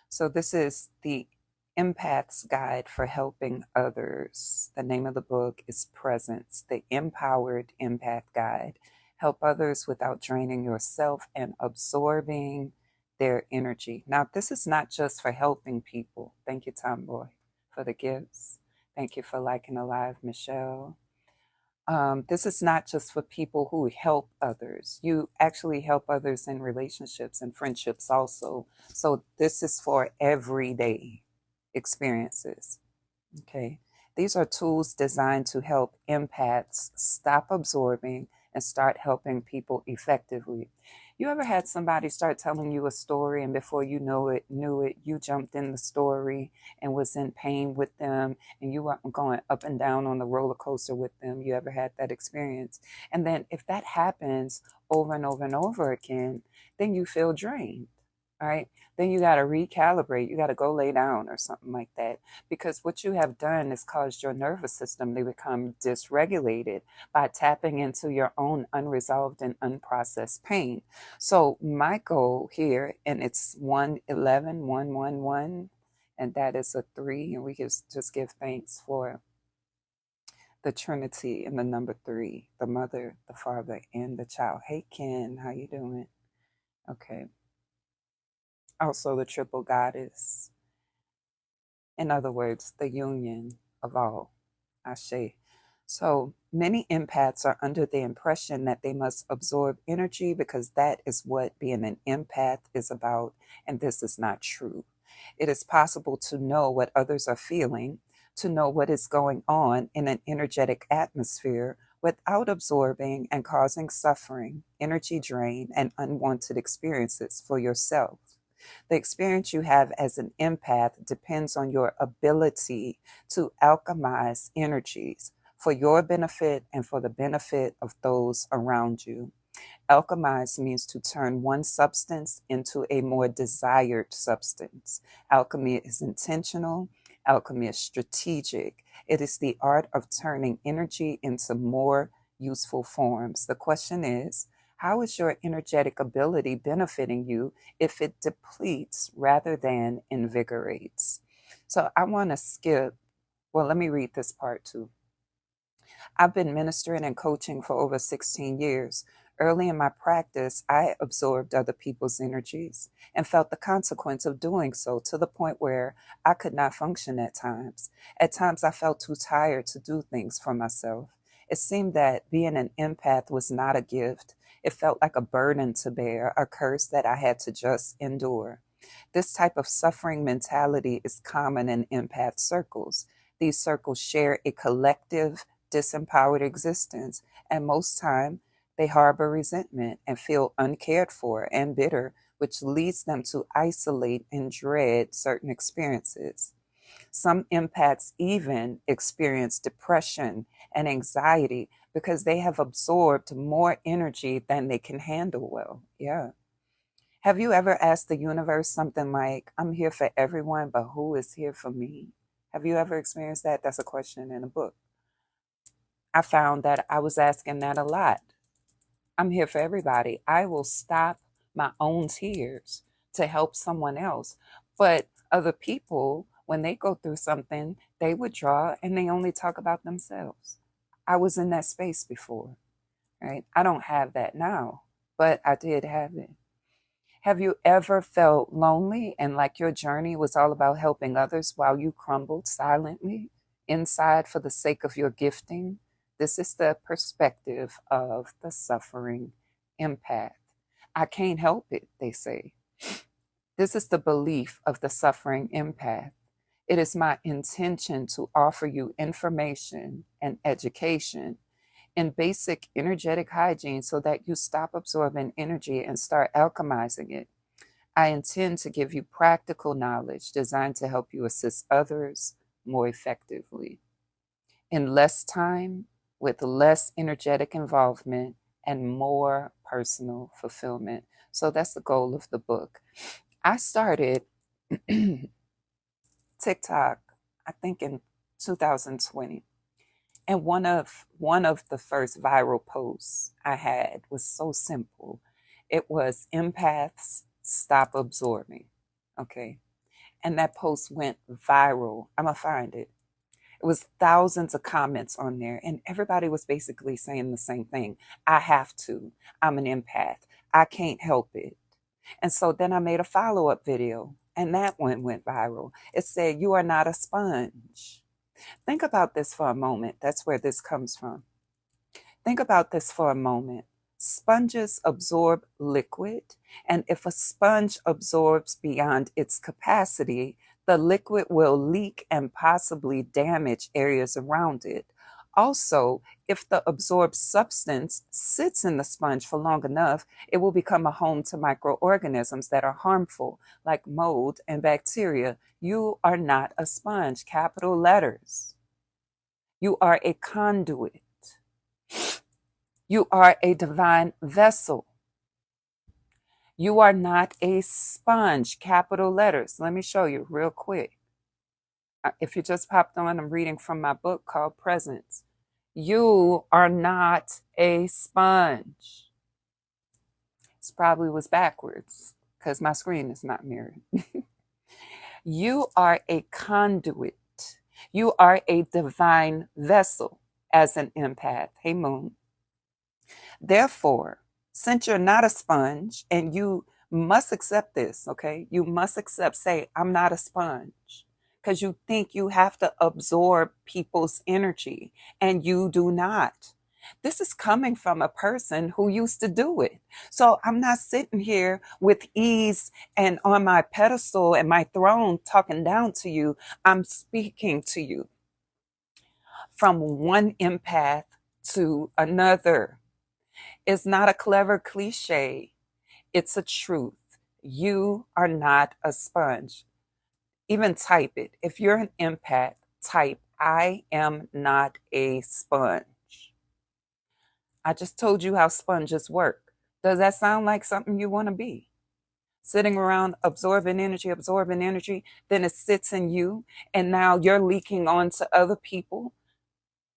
So this is the Empath's Guide for Helping Others. The name of the book is Presence, the Empowered Empath Guide. Help others without draining yourself and absorbing their energy. Now, this is not just for helping people. Thank you, Tomboy, for the gifts. Thank you for liking the live, Michelle. This is not just for people who help others. You actually help others in relationships and friendships also. So this is for everyday experiences. Okay. These are tools designed to help empaths stop absorbing and start helping people effectively. You ever had somebody start telling you a story and before you knew it, you jumped in the story and was in pain with them and you were going up and down on the roller coaster with them? You ever had that experience? And then if that happens over and over and over again, then you feel drained. All right. Then you got to recalibrate. You got to go lay down or something like that, because what you have done is caused your nervous system to become dysregulated by tapping into your own unresolved and unprocessed pain. So my goal here, and it's 111, and that is a 3, and we can just give thanks for the Trinity and the number 3, the mother, the father, and the child. Hey Ken, how you doing? Okay. Also the triple goddess. In other words, the union of all. Ashe. So many empaths are under the impression that they must absorb energy because that is what being an empath is about, and this is not true. It is possible to know what others are feeling, to know what is going on in an energetic atmosphere without absorbing and causing suffering, energy drain, and unwanted experiences for yourself. The experience you have as an empath depends on your ability to alchemize energies for your benefit and for the benefit of those around you. Alchemize means to turn one substance into a more desired substance. Alchemy is intentional, alchemy is strategic. It is the art of turning energy into more useful forms. The question is, how is your energetic ability benefiting you if it depletes rather than invigorates? So I want to skip, well, let me read this part too. I've been ministering and coaching for over 16 years. Early in my practice, I absorbed other people's energies and felt the consequence of doing so to the point where I could not function at times. At times, I felt too tired to do things for myself. It seemed that being an empath was not a gift. It felt like a burden to bear, a curse that I had to just endure. This type of suffering mentality is common in empath circles. These circles share a collective disempowered existence, and most time they harbor resentment and feel uncared for and bitter, which leads them to isolate and dread certain experiences. Some empaths even experience depression and anxiety because they have absorbed more energy than they can handle well. Yeah. Have you ever asked the universe something like, I'm here for everyone, but who is here for me? Have you ever experienced that? That's a question in a book. I found that I was asking that a lot. I'm here for everybody. I will stop my own tears to help someone else. But other people, when they go through something, they withdraw and they only talk about themselves. I was in that space before, right? I don't have that now, but I did have it. Have you ever felt lonely and like your journey was all about helping others while you crumbled silently inside for the sake of your gifting? This is the perspective of the suffering empath. I can't help it, they say. This is the belief of the suffering empath. It is my intention to offer you information and education in basic energetic hygiene so that you stop absorbing energy and start alchemizing it. I intend to give you practical knowledge designed to help you assist others more effectively in less time, with less energetic involvement, and more personal fulfillment. So that's the goal of the book. I started TikTok, I think in 2020. And one of the first viral posts I had was so simple. It was empaths stop absorbing. Okay. And that post went viral. I'm going to find it. It was thousands of comments on there, and everybody was basically saying the same thing. I have to. I'm an empath. I can't help it. And so then I made a follow-up video, and that one went viral. It said, "You are not a sponge." Think about this for a moment. That's where this comes from. Think about this for a moment. Sponges absorb liquid, and if a sponge absorbs beyond its capacity, the liquid will leak and possibly damage areas around it. Also, if the absorbed substance sits in the sponge for long enough, it will become a home to microorganisms that are harmful, like mold and bacteria. You are not a sponge, capital letters. You are a conduit. You are a divine vessel. You are not a sponge, capital letters. Let me show you real quick. If you just popped on, I'm reading from my book called Presence. You are not a sponge. This probably was backwards because my screen is not mirrored. You are a conduit. You are a divine vessel as an empath. Hey, Moon. Therefore, since you're not a sponge, and you must accept this, okay? You must accept, say, I'm not a sponge, because you think you have to absorb people's energy, and you do not. This is coming from a person who used to do it. So I'm not sitting here with ease and on my pedestal and my throne talking down to you. I'm speaking to you from one empath to another. It's not a clever cliche. It's a truth. You are not a sponge. Even type it. If you're an empath, type, I am not a sponge. I just told you how sponges work. Does that sound like something you want to be? Sitting around absorbing energy, then it sits in you, and now you're leaking on to other people.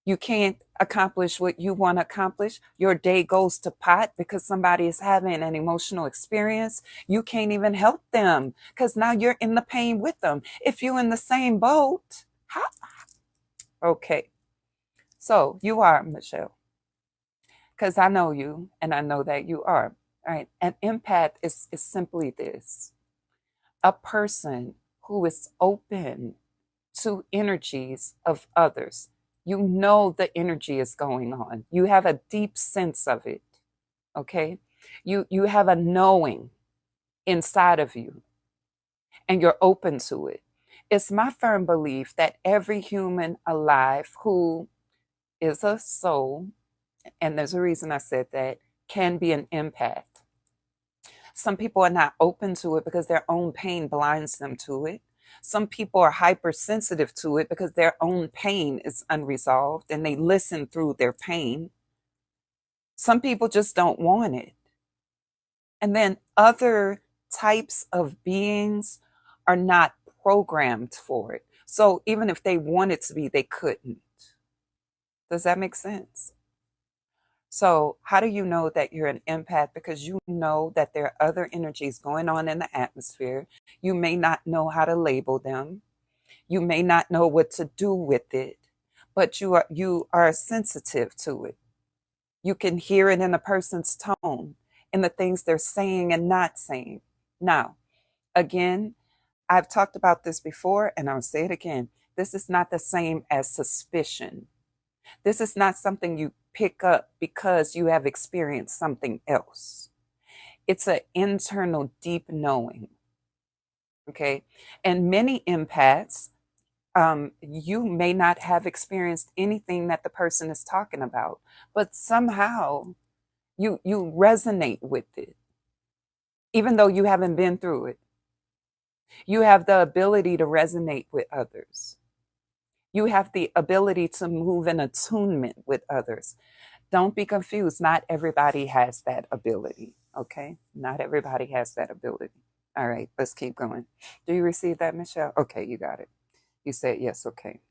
You can't accomplish what you want to accomplish. Your day goes to pot because somebody is having an emotional experience. You can't even help them because now you're in the pain with them. If you're in the same boat, how? Okay. So you are, Michelle, because I know you and I know that you are. All right. An empath is simply this: a person who is open to energies of others. You know the energy is going on. You have a deep sense of it. Okay? You have a knowing inside of you, and you're open to it. It's my firm belief that every human alive who is a soul, and there's a reason I said that, can be an empath. Some people are not open to it because their own pain blinds them to it. Some people are hypersensitive to it because their own pain is unresolved and they listen through their pain. Some people just don't want it. And then other types of beings are not programmed for it. So even if they wanted to be, they couldn't. Does that make sense? So how do you know that you're an empath? Because you know that there are other energies going on in the atmosphere. You may not know how to label them. You may not know what to do with it, but you are sensitive to it. You can hear it in a person's tone, in the things they're saying and not saying. Now, again, I've talked about this before and I'll say it again. This is not the same as suspicion. This is not something you pick up because you have experienced something else. It's an internal deep knowing. Okay. And many empaths, you may not have experienced anything that the person is talking about, but somehow you resonate with it, even though you haven't been through it. You have the ability to resonate with others. You have the ability to move in attunement with others. Don't be confused. Not everybody has that ability. Okay? Not everybody has that ability. All right, let's keep going. Do you receive that, Michelle? Okay, you got it. You said yes, okay.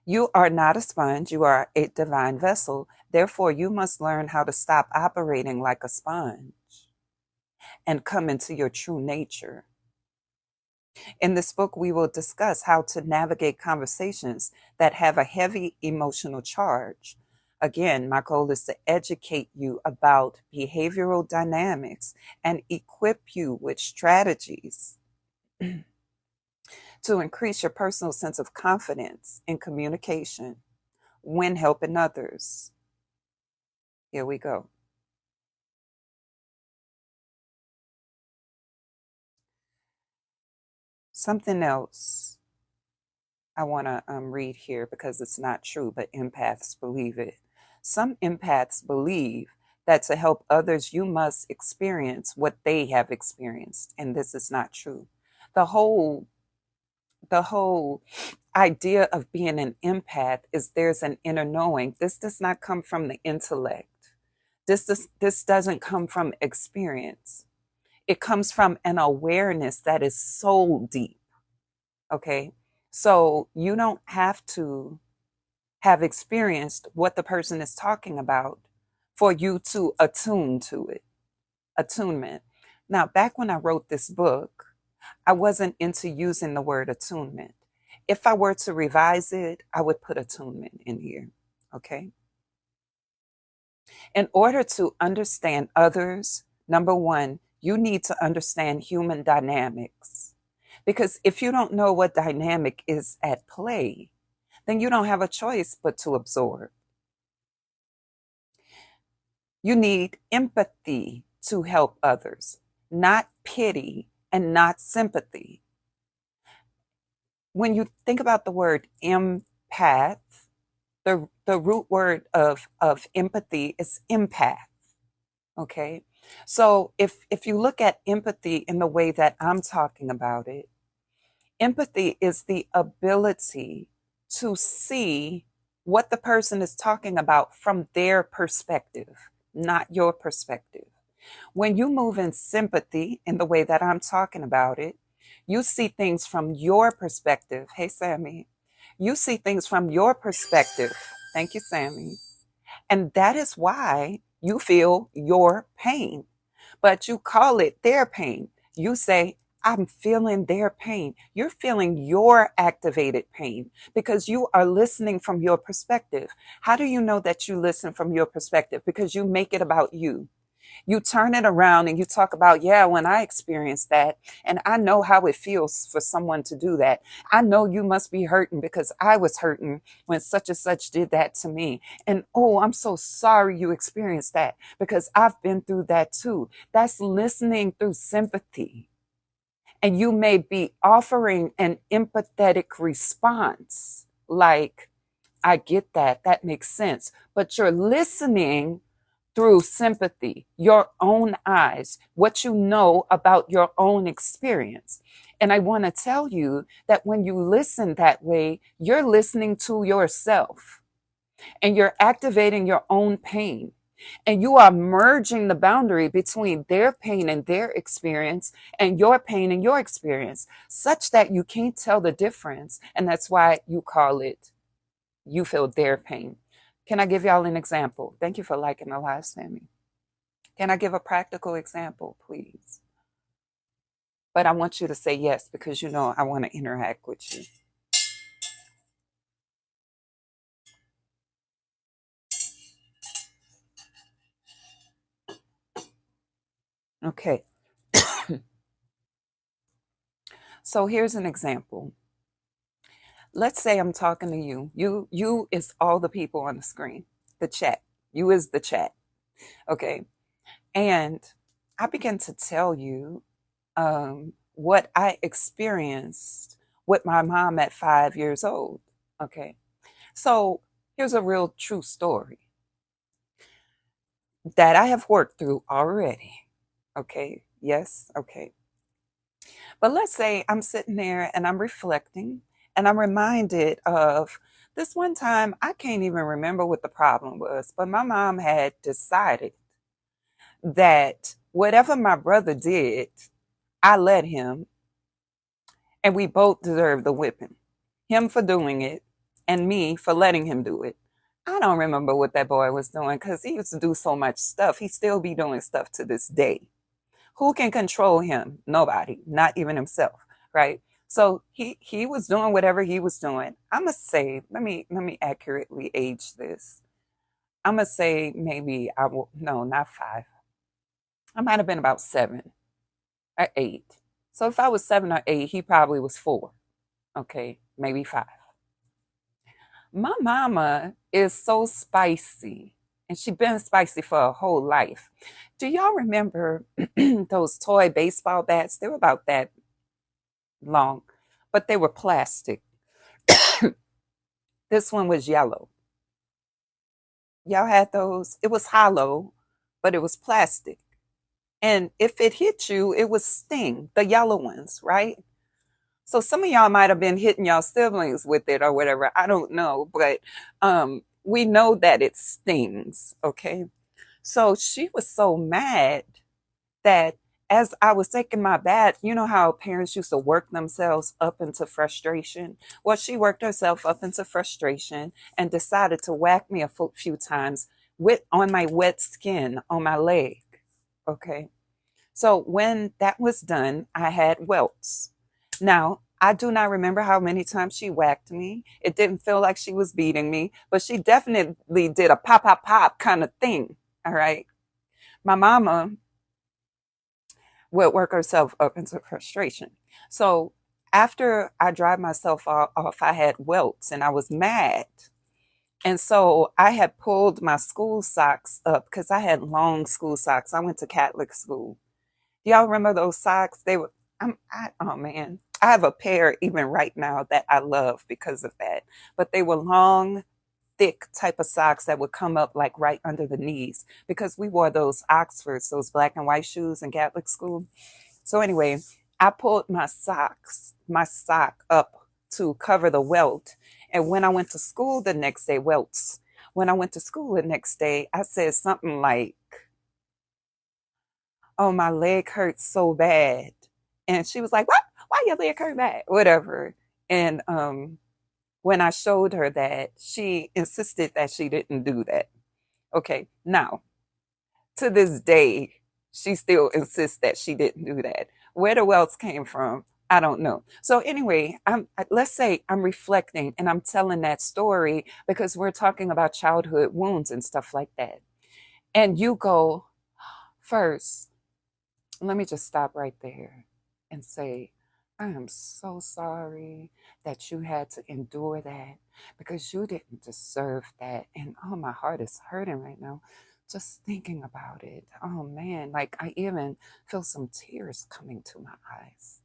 You are not a sponge. You are a divine vessel. Therefore, you must learn how to stop operating like a sponge and come into your true nature. In this book, we will discuss how to navigate conversations that have a heavy emotional charge. Again, my goal is to educate you about behavioral dynamics and equip you with strategies to increase your personal sense of confidence in communication when helping others. Here we go. Something else I want to read here because it's not true, but empaths believe it. Some empaths believe that to help others, you must experience what they have experienced, and this is not true. The whole the whole idea of being an empath is there's an inner knowing. This does not come from the intellect. This doesn't come from experience. It comes from an awareness that is so deep. Okay. So you don't have to have experienced what the person is talking about for you to attune to it. Attunement. Now, back when I wrote this book, I wasn't into using the word attunement. If I were to revise it, I would put attunement in here. Okay. In order to understand others, number one, you need to understand human dynamics. Because if you don't know what dynamic is at play, then you don't have a choice but to absorb. You need empathy to help others, not pity and not sympathy. When you think about the word empath, the root word of empathy is empath. Okay. So if you look at empathy in the way that I'm talking about it, empathy is the ability to see what the person is talking about from their perspective, not your perspective. When you move in sympathy in the way that I'm talking about it, you see things from your perspective. Hey, Sammy, you see things from your perspective. Thank you, Sammy. And that is why you feel your pain, but you call it their pain. You say, I'm feeling their pain. You're feeling your activated pain because you are listening from your perspective. How do you know that you listen from your perspective? Because you make it about you. You turn it around and you talk about, yeah, when I experienced that, and I know how it feels for someone to do that. I know you must be hurting because I was hurting when such and such did that to me. And oh, I'm so sorry you experienced that because I've been through that too. That's listening through sympathy. And you may be offering an empathetic response, like, I get that, that makes sense. But you're listening through sympathy, your own eyes, what you know about your own experience. And I want to tell you that when you listen that way, you're listening to yourself and you're activating your own pain. And you are merging the boundary between their pain and their experience and your pain and your experience, such that you can't tell the difference. And that's why you call it, you feel their pain. Can I give y'all an example? Thank you for liking the live, Sammy. Can I give a practical example, please? But I want you to say yes because you know I want to interact with you. Okay. So here's an example. Let's say I'm talking to you. You is all the people on the screen, the chat. You is the chat. Okay. And I begin to tell you what I experienced with my mom at 5 years old. Okay. So here's a real true story that I have worked through already. Okay. Yes. Okay. But let's say I'm sitting there and I'm reflecting and I'm reminded of this one time. I can't even remember what the problem was, but my mom had decided that whatever my brother did, I let him, and we both deserved the whipping. Him for doing it and me for letting him do it. I don't remember what that boy was doing because he used to do so much stuff. He still be doing stuff to this day. Who can control him? Nobody, not even himself. right? So he was doing whatever he was doing. I'm gonna say, let me accurately age this. I'm gonna say maybe I will, no, not 5. I might have been about 7 or 8. So if I was 7 or 8, he probably was 4. Okay, maybe 5. My mama is so spicy, and she been spicy for her whole life. Do y'all remember those toy baseball bats? They were about that long, but they were plastic. This one was yellow. Y'all had those? It was hollow, but it was plastic. And if it hit you, it would sting, the yellow ones, right? So some of y'all might have been hitting y'all siblings with it or whatever. I don't know, but we know that it stings, okay? So she was so mad that as I was taking my bath, you know how parents used to work themselves up into frustration? Well, she worked herself up into frustration and decided to whack me a few times with on my wet skin on my leg. Okay. So when that was done, I had welts. Now, I do not remember how many times she whacked me. It didn't feel like she was beating me, but she definitely did a pop, pop, pop kind of thing. All right. My mama would work herself up into frustration. So after I dried myself off, I had welts and I was mad. And so I had pulled my school socks up because I had long school socks. I went to Catholic school. Do y'all remember those socks? They were, oh man, I have a pair even right now that I love because of that. But they were long, thick type of socks that would come up like right under the knees because we wore those Oxfords, those black and white shoes in Catholic school. So anyway, I pulled my sock up to cover the welt. And when I went to school the next day, welts. When I went to school the next day, I said something like, "Oh, my leg hurts so bad." And she was like, "What? Why your leg hurt bad?" Whatever. And when I showed her that, she insisted that she didn't do that. Okay. Now, to this day, she still insists that she didn't do that. Where the welts came from, I don't know. So anyway, let's say I'm reflecting and I'm telling that story because we're talking about childhood wounds and stuff like that. And you go, first, let me just stop right there and say, I am so sorry that you had to endure that because you didn't deserve that. And oh, my heart is hurting right now just thinking about it. Oh man, like I even feel some tears coming to my eyes.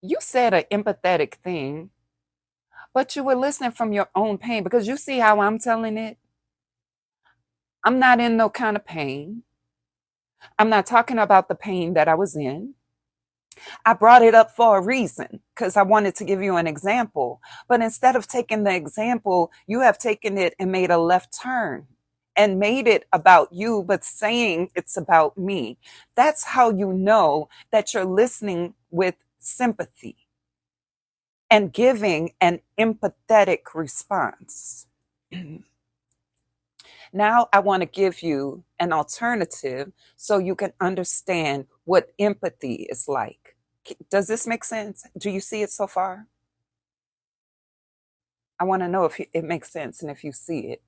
You said an empathetic thing, but you were listening from your own pain because you see how I'm telling it. I'm not in no kind of pain. I'm not talking about the pain that I was in. I brought it up for a reason because I wanted to give you an example. But instead of taking the example, you have taken it and made a left turn and made it about you, but saying it's about me. That's how you know that you're listening with sympathy and giving an empathetic response. Now I want to give you an alternative so you can understand what empathy is like. Does this make sense? Do you see it so far? I want to know if it makes sense and if you see it.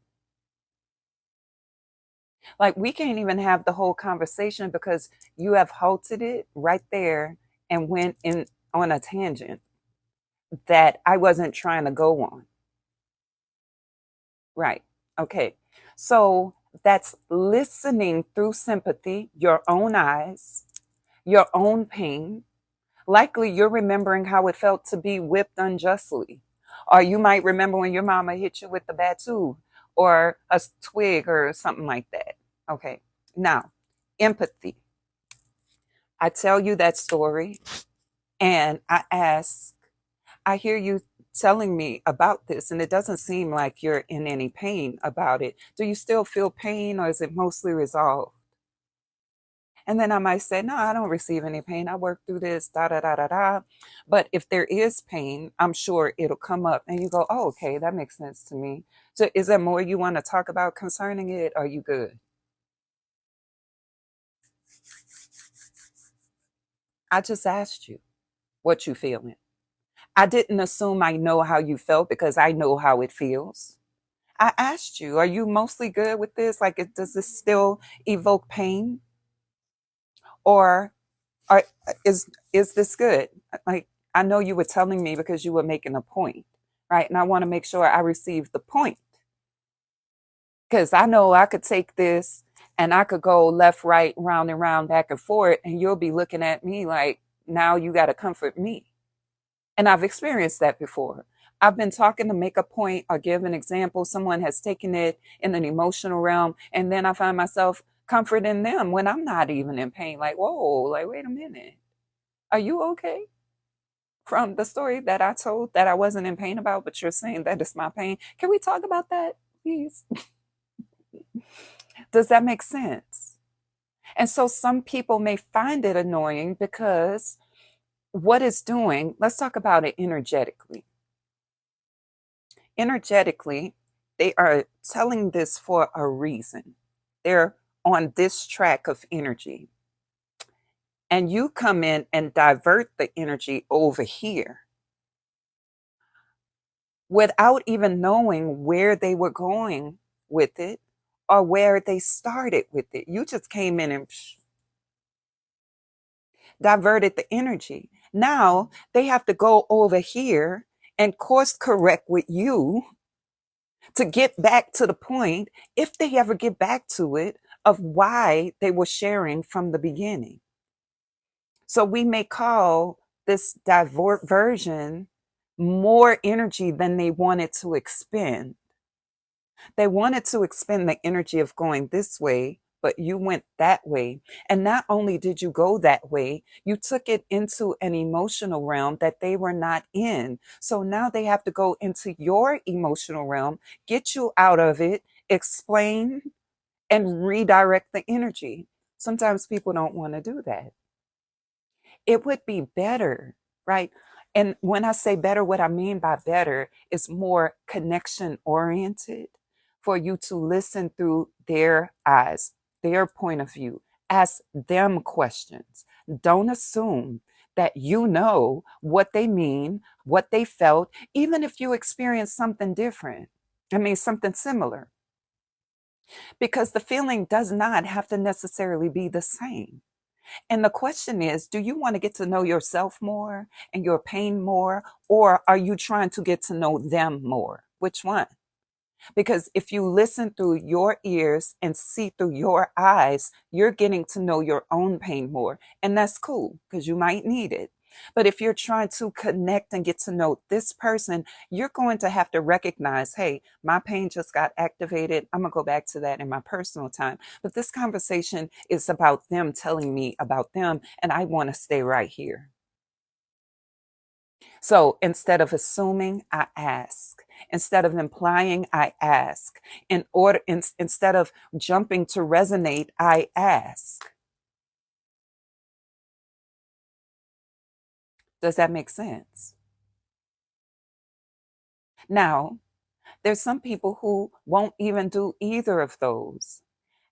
Like we can't even have the whole conversation because you have halted it right there and went in on a tangent that I wasn't trying to go on. Right. Okay. So that's listening through sympathy, your own eyes, your own pain. Likely you're remembering how it felt to be whipped unjustly. Or you might remember when your mama hit you with the batu or a twig or something like that. Okay. Now, empathy. I tell you that story and I hear you telling me about this, and it doesn't seem like you're in any pain about it. Do you still feel pain or is it mostly resolved? And then I might say, no, I don't receive any pain. I work through this, da da da da da. But if there is pain, I'm sure it'll come up and you go, oh, okay, that makes sense to me. So is there more you want to talk about concerning it? Or are you good? I just asked you. what you feeling. I didn't assume I know how you felt because I know how it feels. I asked you, are you mostly good with this? Like, does this still evoke pain? Or are, is this good? Like, I know you were telling me because you were making a point, right? And I want to make sure I receive the point. Because I know I could take this and I could go left, right, round and round, back and forth, and you'll be looking at me like, now you got to comfort me. And I've experienced that before. I've been talking to make a point or give an example. Someone has taken it in an emotional realm, and then I find myself comforting them when I'm not even in pain. Like, whoa, like, wait a minute. Are you okay? From the story that I told that I wasn't in pain about, but you're saying that it's my pain. Can we talk about that, please? Does that make sense? And so some people may find it annoying because what it's doing, let's talk about it energetically. Energetically, they are telling this for a reason. They're on this track of energy. And you come in and divert the energy over here without even knowing where they were going with it or where they started with it. You just came in and diverted the energy. Now they have to go over here and course correct with you to get back to the point, if they ever get back to it, of why they were sharing from the beginning. So we may call this diversion more energy than they wanted to expend. They wanted to expend the energy of going this way, but you went that way. And not only did you go that way, you took it into an emotional realm that they were not in. So now they have to go into your emotional realm, get you out of it, explain, and redirect the energy. Sometimes people don't want to do that. It would be better, right? And when I say better, what I mean by better is more connection oriented, for you to listen through their eyes, their point of view, ask them questions. Don't assume that you know what they mean, what they felt, even if you experience something different. I mean, something similar, because the feeling does not have to necessarily be the same. And the question is, do you want to get to know yourself more and your pain more, or are you trying to get to know them more? Which one? Because if you listen through your ears and see through your eyes, you're getting to know your own pain more. And that's cool because you might need it. But if you're trying to connect and get to know this person, you're going to have to recognize, hey, my pain just got activated. I'm going to go back to that in my personal time. But this conversation is about them telling me about them, and I want to stay right here. So instead of assuming, I ask. Instead of implying, I ask. Instead of jumping to resonate, I ask. Does that make sense? Now, there's some people who won't even do either of those.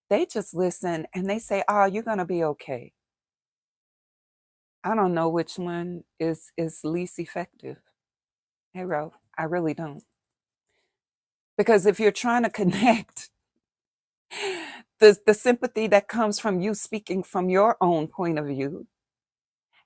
They just listen and they say, "Oh, you're going to be okay." I don't know which one is least effective. Hey, Ralph, I really don't. Because if you're trying to connect, the sympathy that comes from you speaking from your own point of view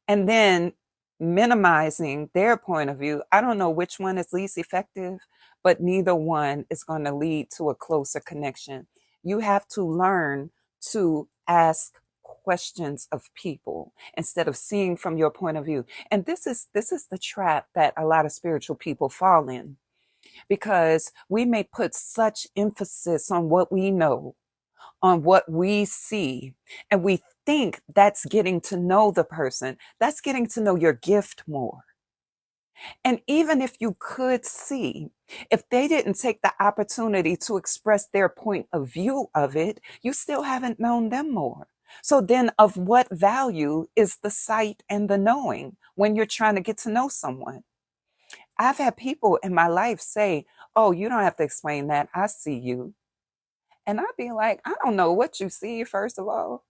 and then minimizing their point of view, I don't know which one is least effective, but neither one is going to lead to a closer connection. You have to learn to ask questions of people instead of seeing from your point of view. And this is the trap that a lot of spiritual people fall in, because we may put such emphasis on what we know, on what we see, and we think that's getting to know the person. That's getting to know your gift more. And even if you could see, if they didn't take the opportunity to express their point of view of it, you still haven't known them more. So then, of what value is the sight and the knowing when you're trying to get to know someone? I've had people in my life say, "Oh, you don't have to explain that. I see you." And I'd be like, "I don't know what you see, first of all.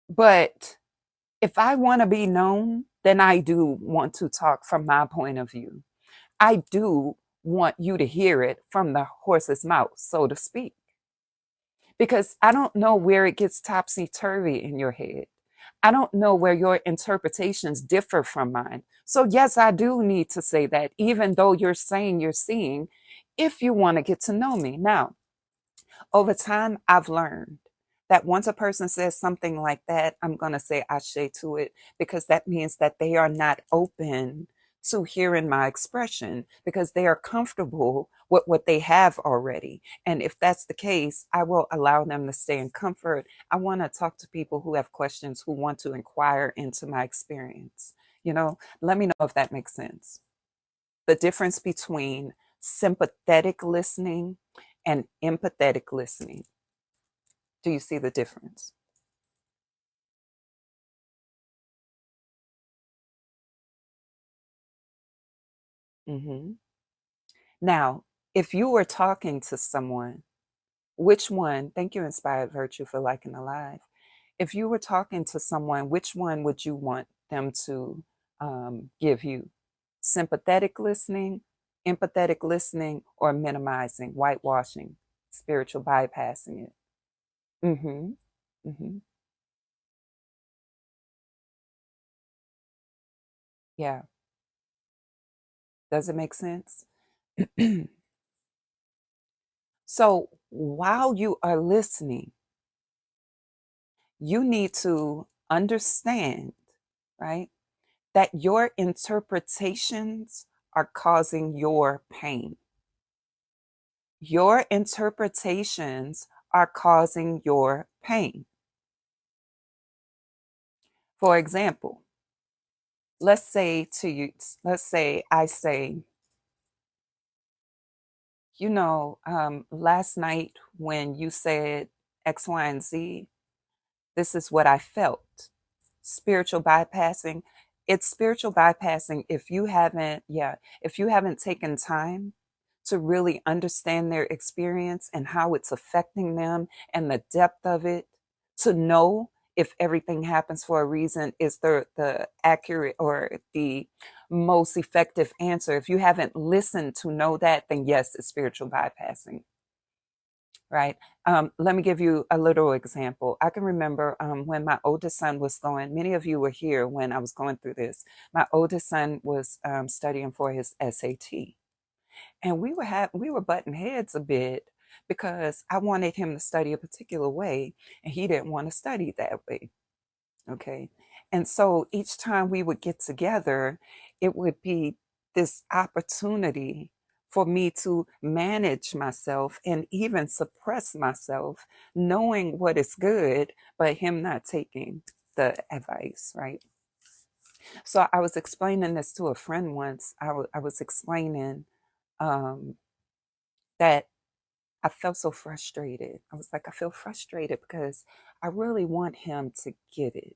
But If I want to be known, then I do want to talk from my point of view. I do want you to hear it from the horse's mouth, so to speak, because I don't know where it gets topsy turvy in your head. I don't know where your interpretations differ from mine. So, yes, I do need to say that, even though you're saying you're seeing, if you want to get to know me. Now, over time, I've learned that once a person says something like that, I'm going to say ashe to it, because that means that they are not open to hearing my expression, because they are comfortable with what they have already. And if that's the case, I will allow them to stay in comfort. I want to talk to people who have questions, who want to inquire into my experience. Let me know if that makes sense. The difference between sympathetic listening and empathetic listening. Do you see the difference? hmm Now, if you were talking to someone, which one, thank you, Inspired Virtue, for liking alive. If you were talking to someone, which one would you want them to give you? Sympathetic listening, empathetic listening, or minimizing, whitewashing, spiritual bypassing it? Mm-hmm. Mm-hmm. Yeah. Does it make sense? So while you are listening, you need to understand, right, that your interpretations are causing your pain. Your interpretations are causing your pain. For example, let's say I say, last night when you said X, Y, and Z, this is what I felt. Spiritual bypassing. It's spiritual bypassing if you haven't taken time to really understand their experience and how it's affecting them and the depth of it, to know if everything happens for a reason is the accurate or the most effective answer. If you haven't listened to know that, then yes, it's spiritual bypassing. Right. Let me give you a little example. I can remember when my oldest son was going, many of you were here when I was going through this. My oldest son was studying for his SAT. And we were butting heads a bit because I wanted him to study a particular way and he didn't want to study that way. Okay. And so each time we would get together, it would be this opportunity for me to manage myself and even suppress myself, knowing what is good, but him not taking the advice, right? So I was explaining this to a friend once. I was explaining um, that I felt so frustrated. I was like, I feel frustrated because I really want him to get it,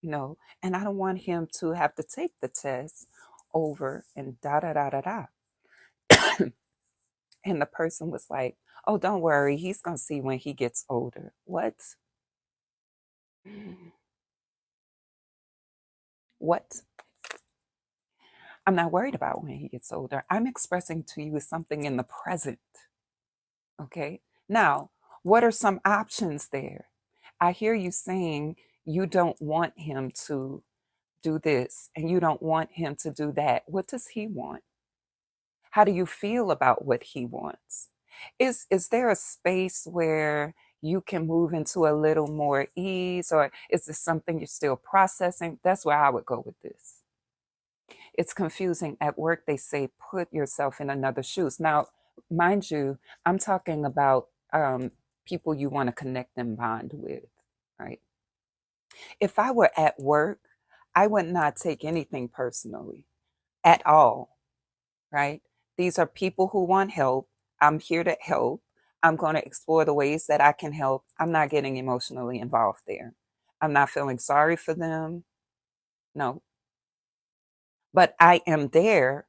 and I don't want him to have to take the test over and da da da da da. And the person was like, oh, don't worry, he's going to see when he gets older. What? What? I'm not worried about when he gets older. I'm expressing to you something in the present. Okay. Now, what are some options there? I hear you saying you don't want him to do this and you don't want him to do that. What does he want? How do you feel about what he wants? Is there a space where you can move into a little more ease, or is this something you're still processing? That's where I would go with this. It's confusing. At work, they say put yourself in another shoes. Now, mind you, I'm talking about people you want to connect and bond with, right? If I were at work, I would not take anything personally at all, right? These are people who want help. I'm here to help. I'm going to explore the ways that I can help. I'm not getting emotionally involved there. I'm not feeling sorry for them. No. But I am there.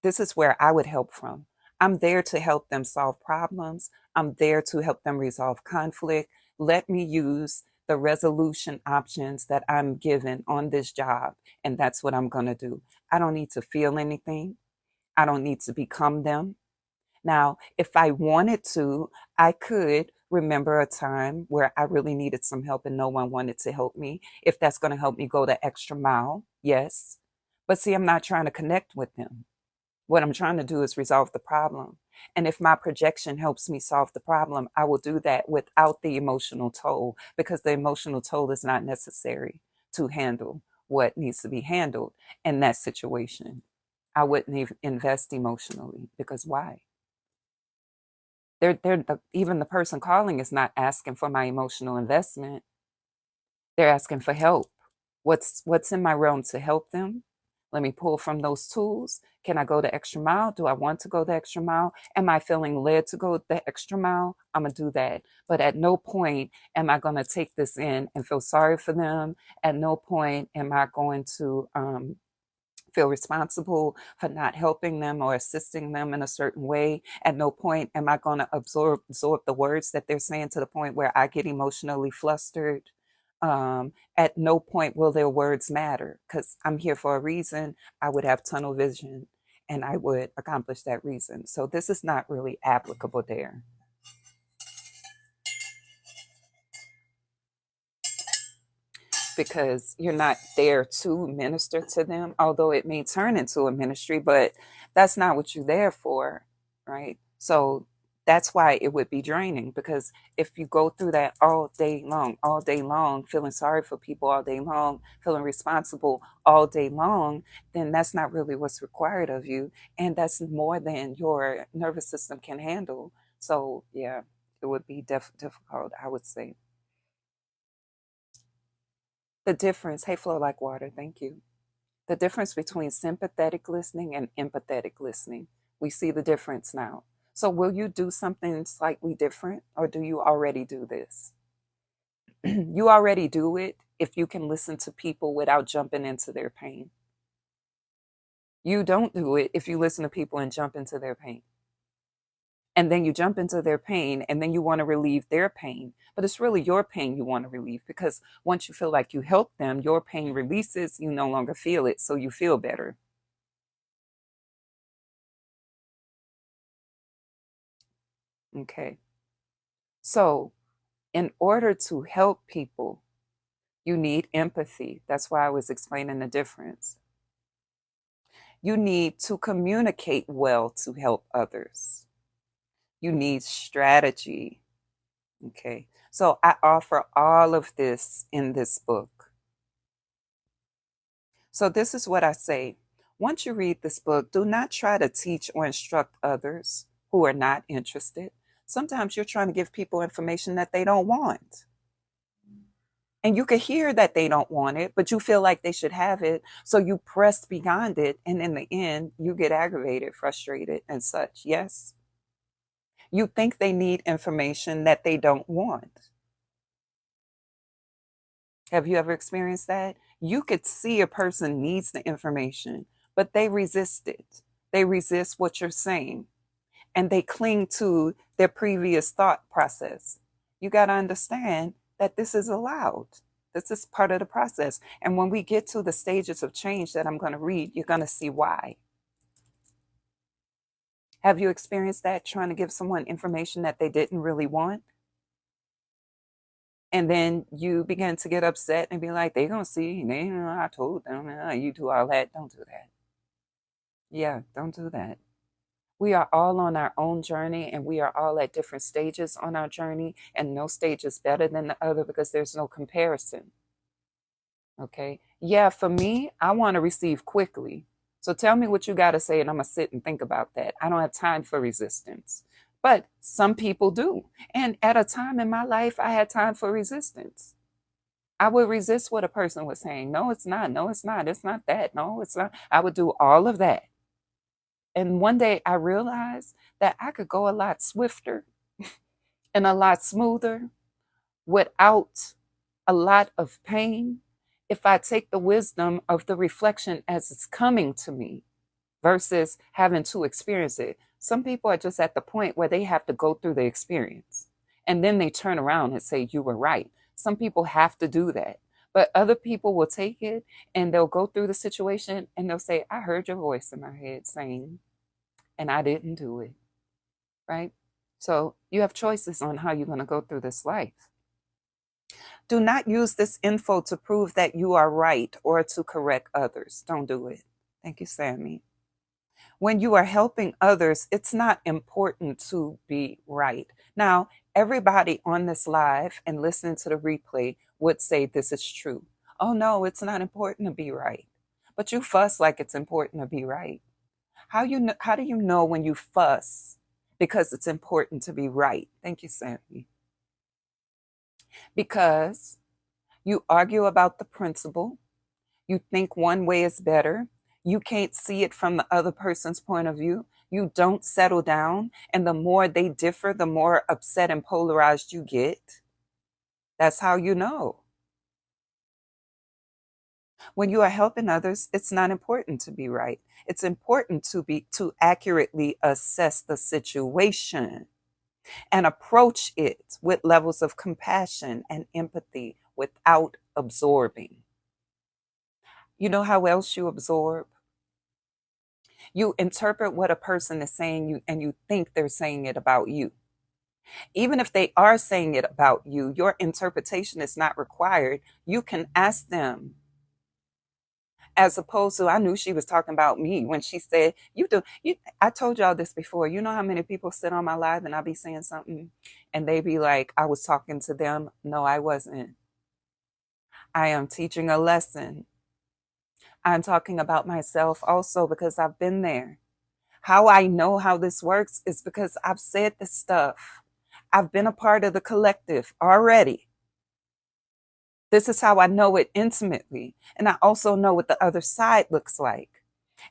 This is where I would help from. I'm there to help them solve problems. I'm there to help them resolve conflict. Let me use the resolution options that I'm given on this job, and that's what I'm going to do. I don't need to feel anything. I don't need to become them. Now, if I wanted to, I could remember a time where I really needed some help and no one wanted to help me. If that's going to help me go the extra mile, yes. But see, I'm not trying to connect with them. What I'm trying to do is resolve the problem. And if my projection helps me solve the problem, I will do that without the emotional toll, because the emotional toll is not necessary to handle what needs to be handled in that situation. I wouldn't even invest emotionally, because why? Even the person calling is not asking for my emotional investment. They're asking for help. What's in my realm to help them? Let me pull from those tools. Can I go the extra mile? Do I want to go the extra mile? Am I feeling led to go the extra mile? I'm going to do that. But at no point am I going to take this in and feel sorry for them. At no point am I going to feel responsible for not helping them or assisting them in a certain way. At no point am I going to absorb the words that they're saying to the point where I get emotionally flustered. At no point will their words matter, because I'm here for a reason. I would have tunnel vision and I would accomplish that reason. So this is not really applicable there. Because you're not there to minister to them, although it may turn into a ministry, but that's not what you're there for, right? So that's why it would be draining, because if you go through that all day long, feeling sorry for people all day long, feeling responsible all day long, then that's not really what's required of you. And that's more than your nervous system can handle. So yeah, it would be difficult, I would say. The difference, hey, flow like water, thank you. The difference between sympathetic listening and empathetic listening. We see the difference now. So, will you do something slightly different, or do you already do this? You already do it if you can listen to people without jumping into their pain. You don't do it if you listen to people and jump into their pain. And then you jump into their pain, and then you want to relieve their pain. But it's really your pain you want to relieve, because once you feel like you help them, your pain releases, you no longer feel it, so you feel better. Okay. So, in order to help people, you need empathy. That's why I was explaining the difference. You need to communicate well to help others. You need strategy. Okay. So I offer all of this in this book. So this is what I say. Once you read this book, do not try to teach or instruct others who are not interested. Sometimes you're trying to give people information that they don't want. And you can hear that they don't want it, but you feel like they should have it. So you press beyond it. And in the end, you get aggravated, frustrated, and such. Yes. You think they need information that they don't want. Have you ever experienced that? You could see a person needs the information, but they resist it. They resist what you're saying, and they cling to their previous thought process. You got to understand that this is allowed. This is part of the process. And when we get to the stages of change that I'm going to read, you're going to see why. Have you experienced that, trying to give someone information that they didn't really want? And then you begin to get upset and be like, they're going to see, I told them, you do all that. Don't do that. Yeah, don't do that. We are all on our own journey, and we are all at different stages on our journey, and no stage is better than the other, because there's no comparison. Okay. Yeah, for me, I want to receive quickly. So tell me what you got to say, and I'm going to sit and think about that. I don't have time for resistance. But some people do. And at a time in my life, I had time for resistance. I would resist what a person was saying. No, it's not. No, it's not. It's not that. No, it's not. I would do all of that. And one day I realized that I could go a lot swifter and a lot smoother without a lot of pain if I take the wisdom of the reflection as it's coming to me versus having to experience it. Some people are just at the point where they have to go through the experience, and then they turn around and say, you were right. Some people have to do that. But other people will take it and they'll go through the situation and they'll say, I heard your voice in my head saying, and I didn't do it. Right? So you have choices on how you're going to go through this life. Do not use this info to prove that you are right or to correct others. Don't do it. Thank you, Sammy. When you are helping others, it's not important to be right. Now, everybody on this live and listening to the replay would say this is true. Oh, no, it's not important to be right. But you fuss like it's important to be right. How do you know when you fuss because it's important to be right? Thank you, Sammy. Because you argue about the principle. You think one way is better. You can't see it from the other person's point of view. You don't settle down. And the more they differ, the more upset and polarized you get. That's how you know. When you are helping others, it's not important to be right. It's important to accurately assess the situation and approach it with levels of compassion and empathy without absorbing. You know how else you absorb? You interpret what a person is saying you and you think they're saying it about you. Even if they are saying it about you, your interpretation is not required. You can ask them, as opposed to, I knew she was talking about me when she said, I told y'all this before. You know how many people sit on my live and I'll be saying something and they be like, I was talking to them. No, I wasn't. I am teaching a lesson. I'm talking about myself also because I've been there. How I know how this works is because I've said this stuff. I've been a part of the collective already. This is how I know it intimately. And I also know what the other side looks like.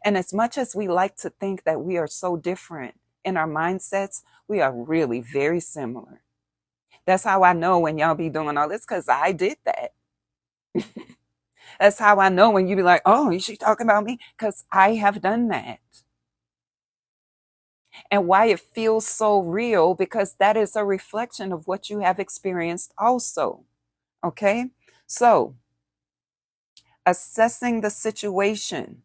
And as much as we like to think that we are so different in our mindsets, we are really very similar. That's how I know when y'all be doing all this, because I did that. That's how I know when you be like, oh, is she talking about me? Because I have done that. And why it feels so real, because that is a reflection of what you have experienced also. Okay? So, assessing the situation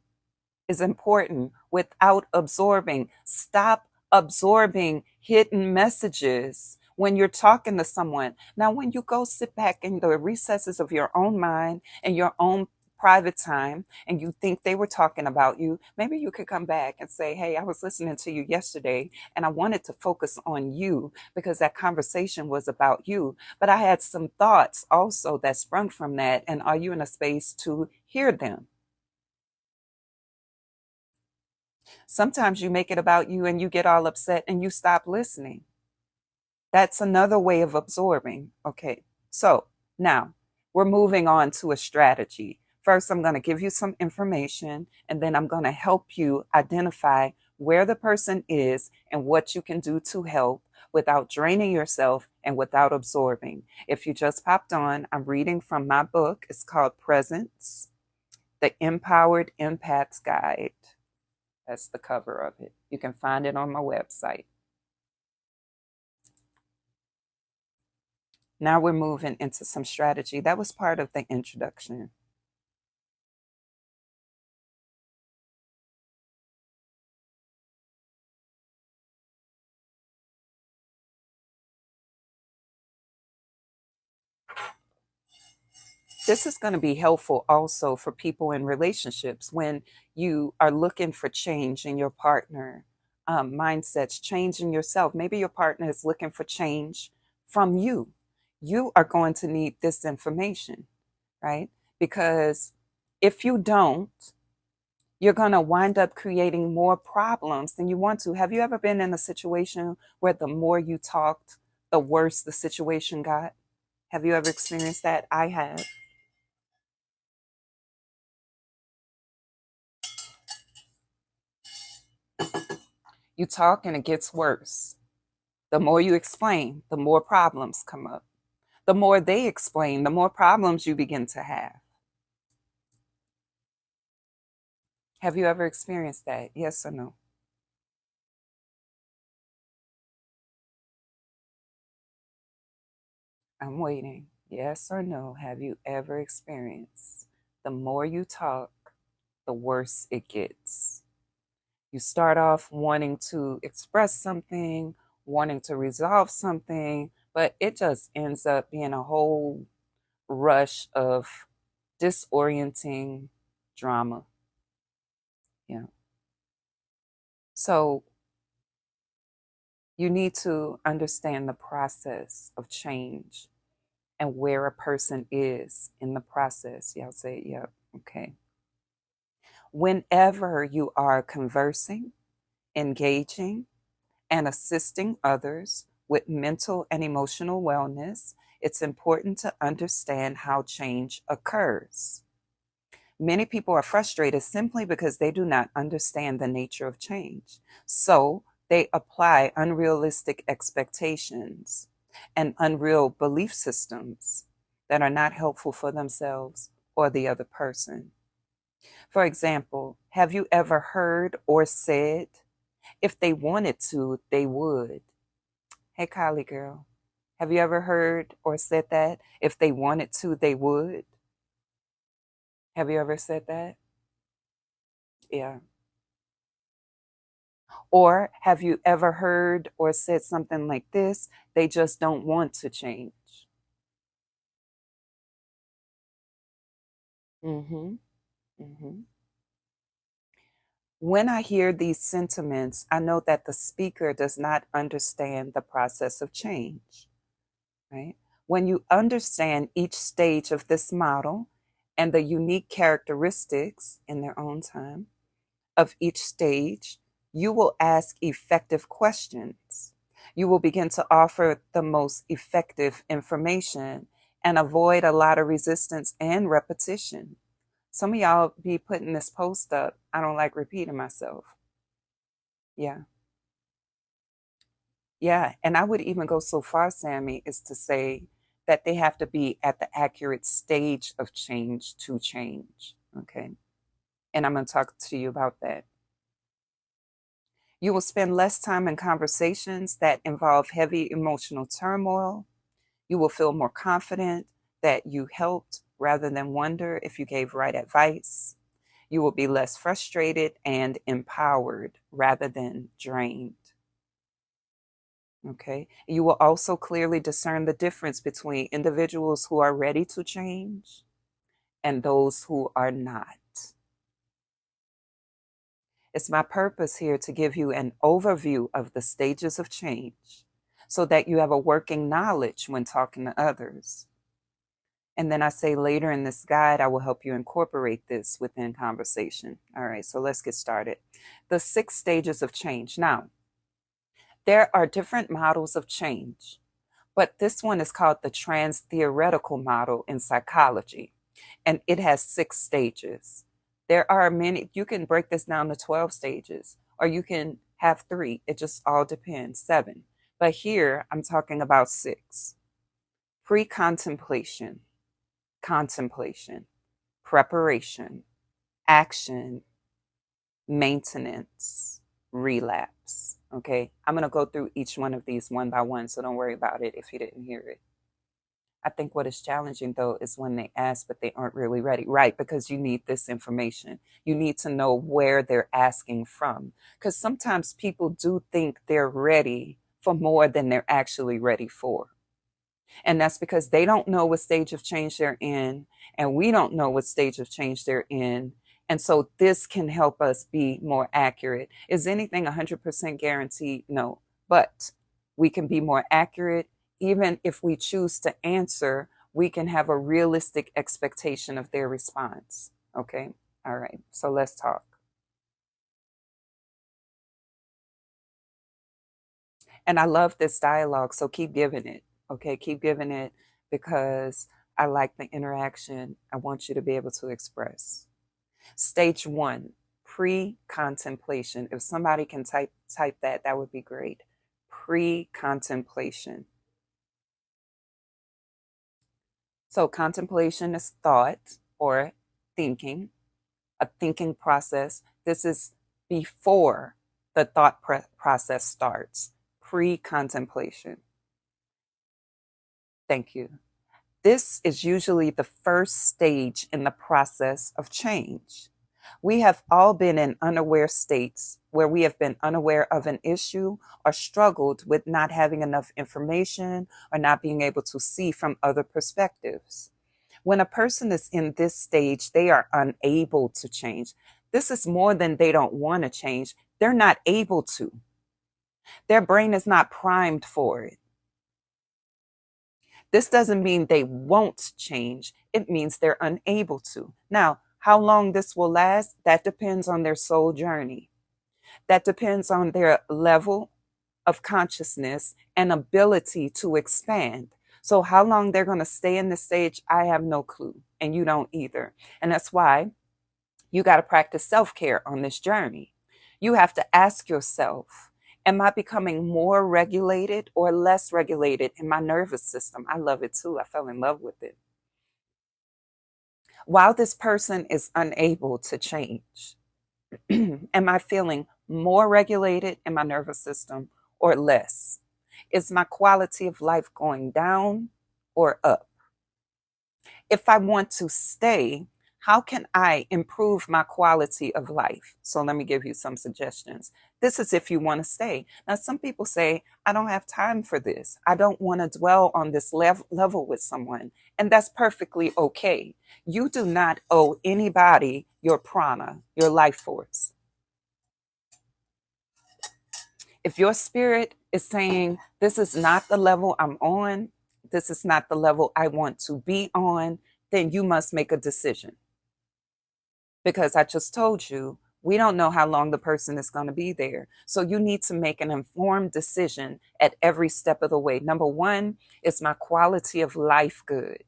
is important without absorbing. Stop absorbing hidden messages when you're talking to someone. Now, when you go sit back in the recesses of your own mind and your own private time and you think they were talking about you, maybe you could come back and say, hey, I was listening to you yesterday and I wanted to focus on you because that conversation was about you. But I had some thoughts also that sprung from that. And are you in a space to hear them? Sometimes you make it about you and you get all upset and you stop listening. That's another way of absorbing. Okay, so now we're moving on to a strategy. First, I'm going to give you some information and then I'm going to help you identify where the person is and what you can do to help without draining yourself and without absorbing. If you just popped on, I'm reading from my book. It's called Presence, the Empowered Empath's Guide. That's the cover of it. You can find it on my website. Now we're moving into some strategy. That was part of the introduction. This is going to be helpful also for people in relationships when you are looking for change in your partner, mindsets, change in yourself. Maybe your partner is looking for change from you. You are going to need this information, right? Because if you don't, you're going to wind up creating more problems than you want to. Have you ever been in a situation where the more you talked, the worse the situation got? Have you ever experienced that? I have. You talk and it gets worse. The more you explain, the more problems come up. The more they explain, the more problems you begin to have. Have you ever experienced that? Yes or no? I'm waiting. Yes or no, have you ever experienced the more you talk, the worse it gets? You start off wanting to express something, wanting to resolve something, but it just ends up being a whole rush of disorienting drama. Yeah. So you need to understand the process of change and where a person is in the process. Y'all say, yep, okay. Whenever you are conversing, engaging, and assisting others with mental and emotional wellness, it's important to understand how change occurs. Many people are frustrated simply because they do not understand the nature of change. So they apply unrealistic expectations and unreal belief systems that are not helpful for themselves or the other person. For example, have you ever heard or said, if they wanted to, they would? Hey, Kylie girl, have you ever heard or said that? If they wanted to, they would? Have you ever said that? Yeah. Or have you ever heard or said something like this? They just don't want to change. Mm-hmm. Mm-hmm. When I hear these sentiments, I know that the speaker does not understand the process of change, right? When you understand each stage of this model and the unique characteristics in their own time of each stage, you will ask effective questions. You will begin to offer the most effective information and avoid a lot of resistance and repetition. Some of y'all be putting this post up. I don't like repeating myself. Yeah. Yeah. And I would even go so far, Sammy, is to say that they have to be at the accurate stage of change to change. Okay. And I'm going to talk to you about that. You will spend less time in conversations that involve heavy emotional turmoil. You will feel more confident that you helped rather than wonder if you gave right advice. You will be less frustrated and empowered rather than drained. Okay. You will also clearly discern the difference between individuals who are ready to change and those who are not. It's my purpose here to give you an overview of the stages of change so that you have a working knowledge when talking to others. And then I say later in this guide, I will help you incorporate this within conversation. All right, so let's get started. The 6 stages of change. Now, there are different models of change, but this one is called the trans theoretical model in psychology, and it has 6 stages. There are many, you can break this down to 12 stages, or you can have 3. It just all depends, 7. But here I'm talking about 6. Pre-contemplation, contemplation, preparation, action, maintenance, relapse. Okay, I'm going to go through each one of these one by one, so don't worry about it if you didn't hear it. I think what is challenging though is when they ask, but they aren't really ready. Right, because you need this information. You need to know where they're asking from. Because sometimes people do think they're ready for more than they're actually ready for. And that's because they don't know what stage of change they're in, and we don't know what stage of change they're in. And so this can help us be more accurate. Is anything 100% guaranteed? No. But we can be more accurate. Even if we choose to answer, we can have a realistic expectation of their response. Okay. All right. So let's talk. And I love this dialogue. So keep giving it. Okay. Keep giving it because I like the interaction. I want you to be able to express. Stage 1, pre-contemplation. If somebody can type that, that would be great. Pre-contemplation. So contemplation is thought or thinking, a thinking process. This is before the thought process starts. Pre-contemplation. Thank you. This is usually the first stage in the process of change. We have all been in unaware states where we have been unaware of an issue or struggled with not having enough information or not being able to see from other perspectives. When a person is in this stage, they are unable to change. This is more than they don't want to change. They're not able to. Their brain is not primed for it. This doesn't mean they won't change. It means they're unable to. Now, how long this will last, that depends on their soul journey. That depends on their level of consciousness and ability to expand. So, how long they're going to stay in this stage, I have no clue, and you don't either. And that's why you got to practice self care on this journey. You have to ask yourself, am I becoming more regulated or less regulated in my nervous system? I love it too. I fell in love with it. While this person is unable to change, am I feeling more regulated in my nervous system or less? Is my quality of life going down or up? If I want to stay, how can I improve my quality of life? So let me give you some suggestions. This is if you want to stay. Now, some people say, I don't have time for this. I don't want to dwell on this level with someone. And that's perfectly okay. You do not owe anybody your prana, your life force. If your spirit is saying, this is not the level I'm on, this is not the level I want to be on, then you must make a decision. Because I just told you, we don't know how long the person is going to be there. So you need to make an informed decision at every step of the way. Number one, is my quality of life good?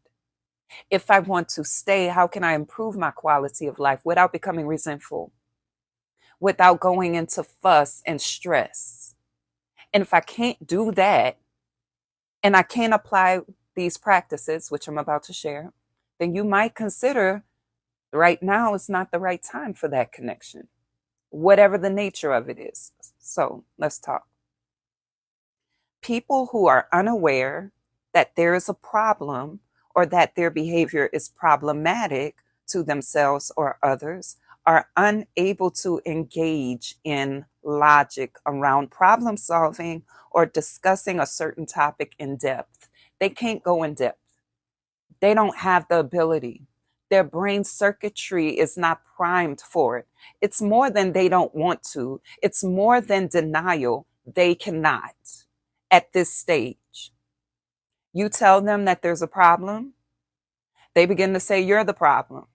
If I want to stay, how can I improve my quality of life without becoming resentful, without going into fuss and stress? And if I can't do that, and I can't apply these practices, which I'm about to share, then you might consider right now is not the right time for that connection, whatever the nature of it is. So let's talk. People who are unaware that there is a problem or that their behavior is problematic to themselves or others are unable to engage in logic around problem solving or discussing a certain topic in depth. They can't go in depth. They don't have the ability. Their brain circuitry is not primed for it. It's more than they don't want to. It's more than denial. They cannot at this stage. You tell them that there's a problem, they begin to say you're the problem.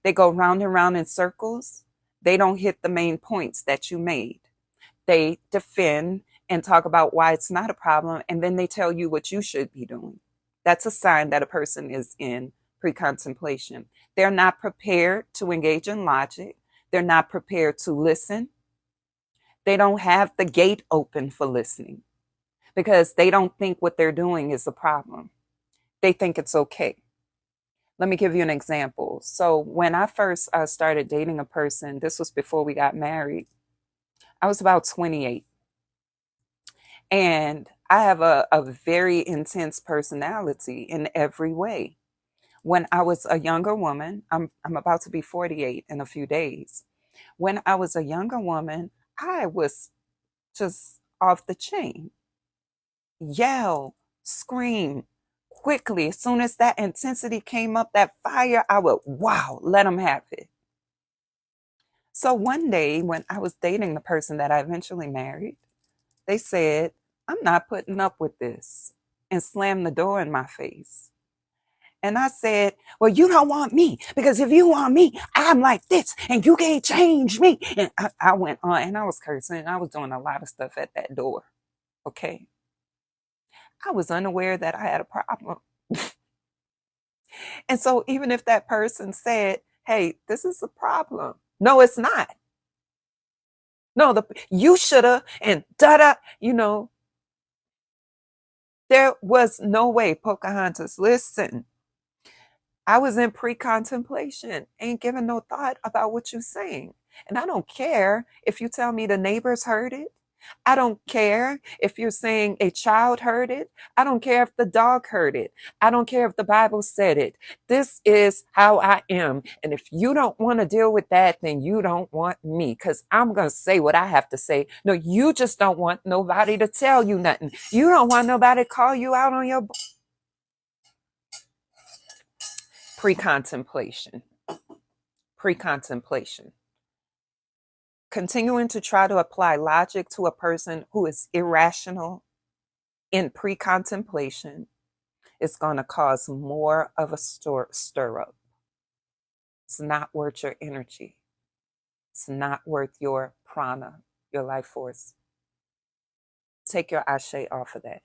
They go round and round in circles. They don't hit the main points that you made. They defend and talk about why it's not a problem, and then they tell you what you should be doing. That's a sign that a person is in pre-contemplation. They're not prepared to engage in logic. They're not prepared to listen. They don't have the gate open for listening because they don't think what they're doing is a problem. They think it's okay. Let me give you an example. So when I first started dating a person, this was before we got married. I was about 28. And I have a very intense personality in every way. When I was a younger woman, I'm about to be 48 in a few days. When I was a younger woman, I was just off the chain. Yell, scream quickly. As soon as that intensity came up, that fire, I would, wow, let them have it. So one day when I was dating the person that I eventually married, they said, I'm not putting up with this, and slammed the door in my face. And I said, well, you don't want me, because if you want me, I'm like this, and you can't change me. And I went on, and I was cursing, and I was doing a lot of stuff at that door. Okay. I was unaware that I had a problem. And so even if that person said, hey, this is a problem. No, it's not. No, you shoulda, and da-da, there was no way. Pocahontas, listen. I was in pre-contemplation, ain't giving no thought about what you're saying. And I don't care if you tell me the neighbors heard it. I don't care if you're saying a child heard it. I don't care if the dog heard it. I don't care if the Bible said it. This is how I am. And if you don't want to deal with that, then you don't want me, because I'm going to say what I have to say. No, you just don't want nobody to tell you nothing. You don't want nobody to call you out on your pre-contemplation. Pre-contemplation. Continuing to try to apply logic to a person who is irrational in pre-contemplation is going to cause more of a stir up. It's not worth your energy. It's not worth your prana, your life force. Take your ashe off of that.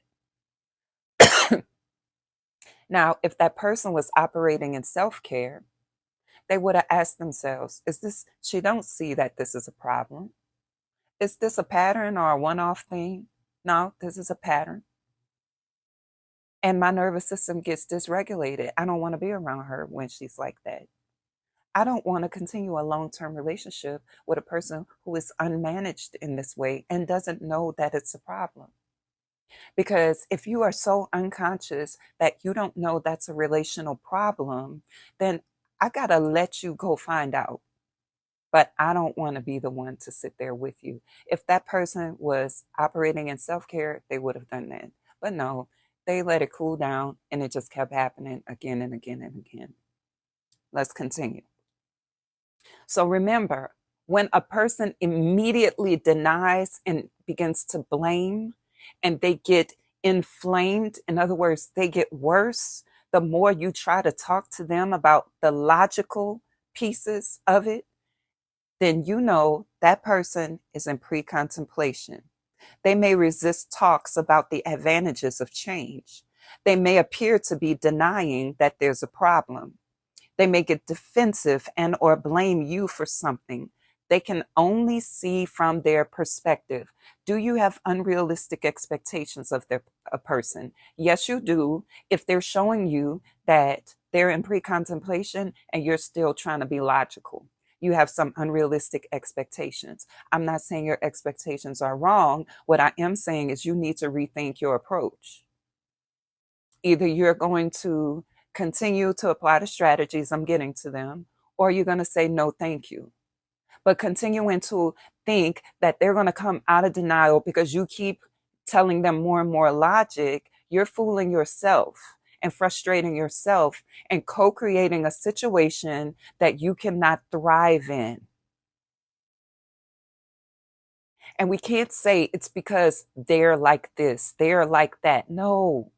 Now, if that person was operating in self-care, they would have asked themselves, she don't see that this is a problem. Is this a pattern or a one-off thing? No, this is a pattern. And my nervous system gets dysregulated. I don't want to be around her when she's like that. I don't want to continue a long-term relationship with a person who is unmanaged in this way and doesn't know that it's a problem. Because if you are so unconscious that you don't know that's a relational problem, then I got to let you go find out. But I don't want to be the one to sit there with you. If that person was operating in self-care, they would have done that. But no, they let it cool down and it just kept happening again and again and again. Let's continue. So remember, when a person immediately denies and begins to blame and they get inflamed, in other words, they get worse, the more you try to talk to them about the logical pieces of it, then you know that person is in pre-contemplation. They may resist talks about the advantages of change. They may appear to be denying that there's a problem. They may get defensive and or blame you for something. They can only see from their perspective. Do you have unrealistic expectations of a person? Yes, you do. If they're showing you that they're in pre-contemplation and you're still trying to be logical, you have some unrealistic expectations. I'm not saying your expectations are wrong. What I am saying is you need to rethink your approach. Either you're going to continue to apply the strategies, I'm getting to them, or you're going to say, no, thank you. But continuing to think that they're going to come out of denial because you keep telling them more and more logic, you're fooling yourself and frustrating yourself and co-creating a situation that you cannot thrive in. And we can't say it's because they're like this, they're like that. No,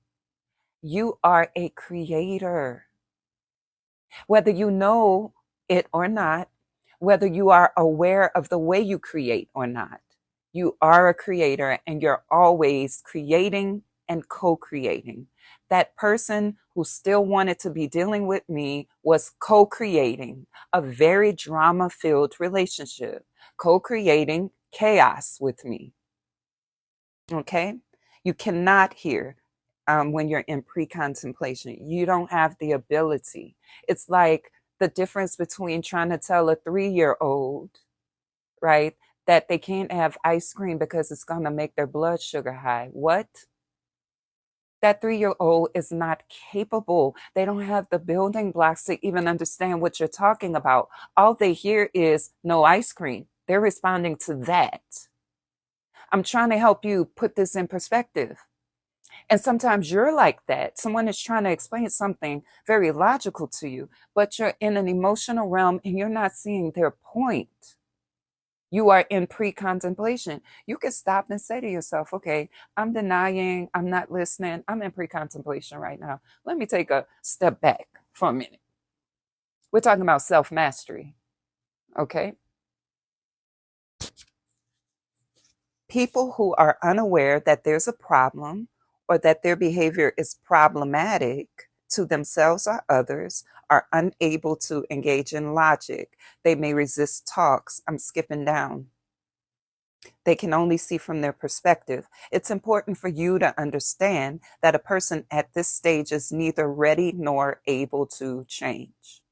you are a creator. Whether you know it or not, whether you are aware of the way you create or not, you are a creator and you're always creating and co-creating. That person who still wanted to be dealing with me was co-creating a very drama-filled relationship, co-creating chaos with me. Okay? You cannot hear when you're in pre-contemplation. You don't have the ability. It's like the difference between trying to tell a 3-year-old, right, that they can't have ice cream because it's going to make their blood sugar high. What? That 3-year-old is not capable. They don't have the building blocks to even understand what you're talking about. All they hear is no ice cream. They're responding to that. I'm trying to help you put this in perspective. And sometimes you're like that. Someone is trying to explain something very logical to you, but you're in an emotional realm and you're not seeing their point. You are in pre-contemplation. You can stop and say to yourself, okay, I'm denying, I'm not listening, I'm in pre-contemplation right now. Let me take a step back for a minute. We're talking about self-mastery, okay? People who are unaware that there's a problem or that their behavior is problematic to themselves or others are unable to engage in logic. They may resist talks. I'm skipping down. They can only see from their perspective. It's important for you to understand that a person at this stage is neither ready nor able to change.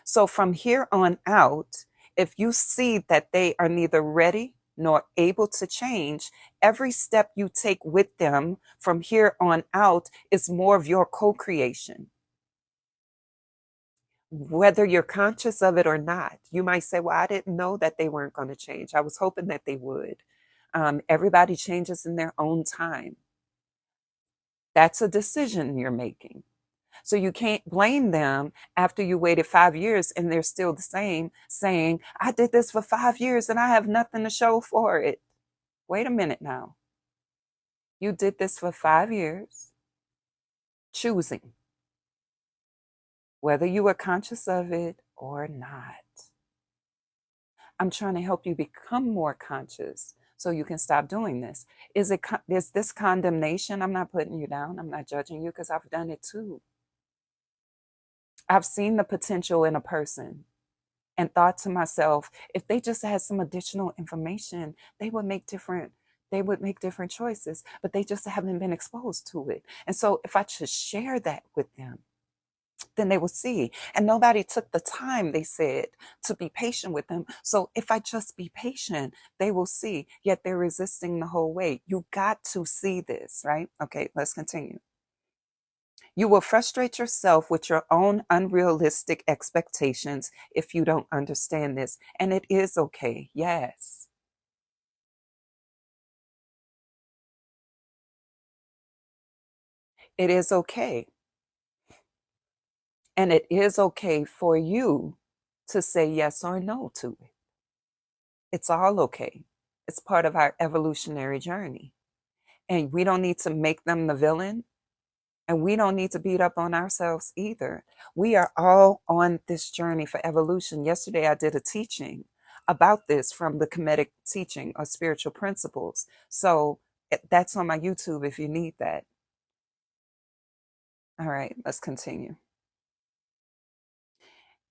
So from here on out, if you see that they are neither ready nor able to change, every step you take with them from here on out is more of your co-creation. Whether you're conscious of it or not. You might say, well, I didn't know that they weren't going to change. I was hoping that they would. Everybody changes in their own time. That's a decision you're making. So you can't blame them after you waited 5 years and they're still the same, saying, I did this for 5 years and I have nothing to show for it. Wait a minute now. You did this for 5 years, choosing whether you were conscious of it or not. I'm trying to help you become more conscious so you can stop doing this. Is this condemnation? I'm not putting you down. I'm not judging you because I've done it too. I've seen the potential in a person and thought to myself, if they just had some additional information, they would make different choices, but they just haven't been exposed to it. And so if I just share that with them, then they will see. And nobody took the time, they said, to be patient with them. So if I just be patient, they will see. Yet they're resisting the whole way. You got to see this, right? Okay, let's continue. You will frustrate yourself with your own unrealistic expectations if you don't understand this. And it is okay. Yes. It is okay. And it is okay for you to say yes or no to it. It's all okay. It's part of our evolutionary journey. And we don't need to make them the villain. And we don't need to beat up on ourselves either. We are all on this journey for evolution. Yesterday, I did a teaching about this from the Kemetic teaching or spiritual principles. So that's on my YouTube if you need that. All right, let's continue.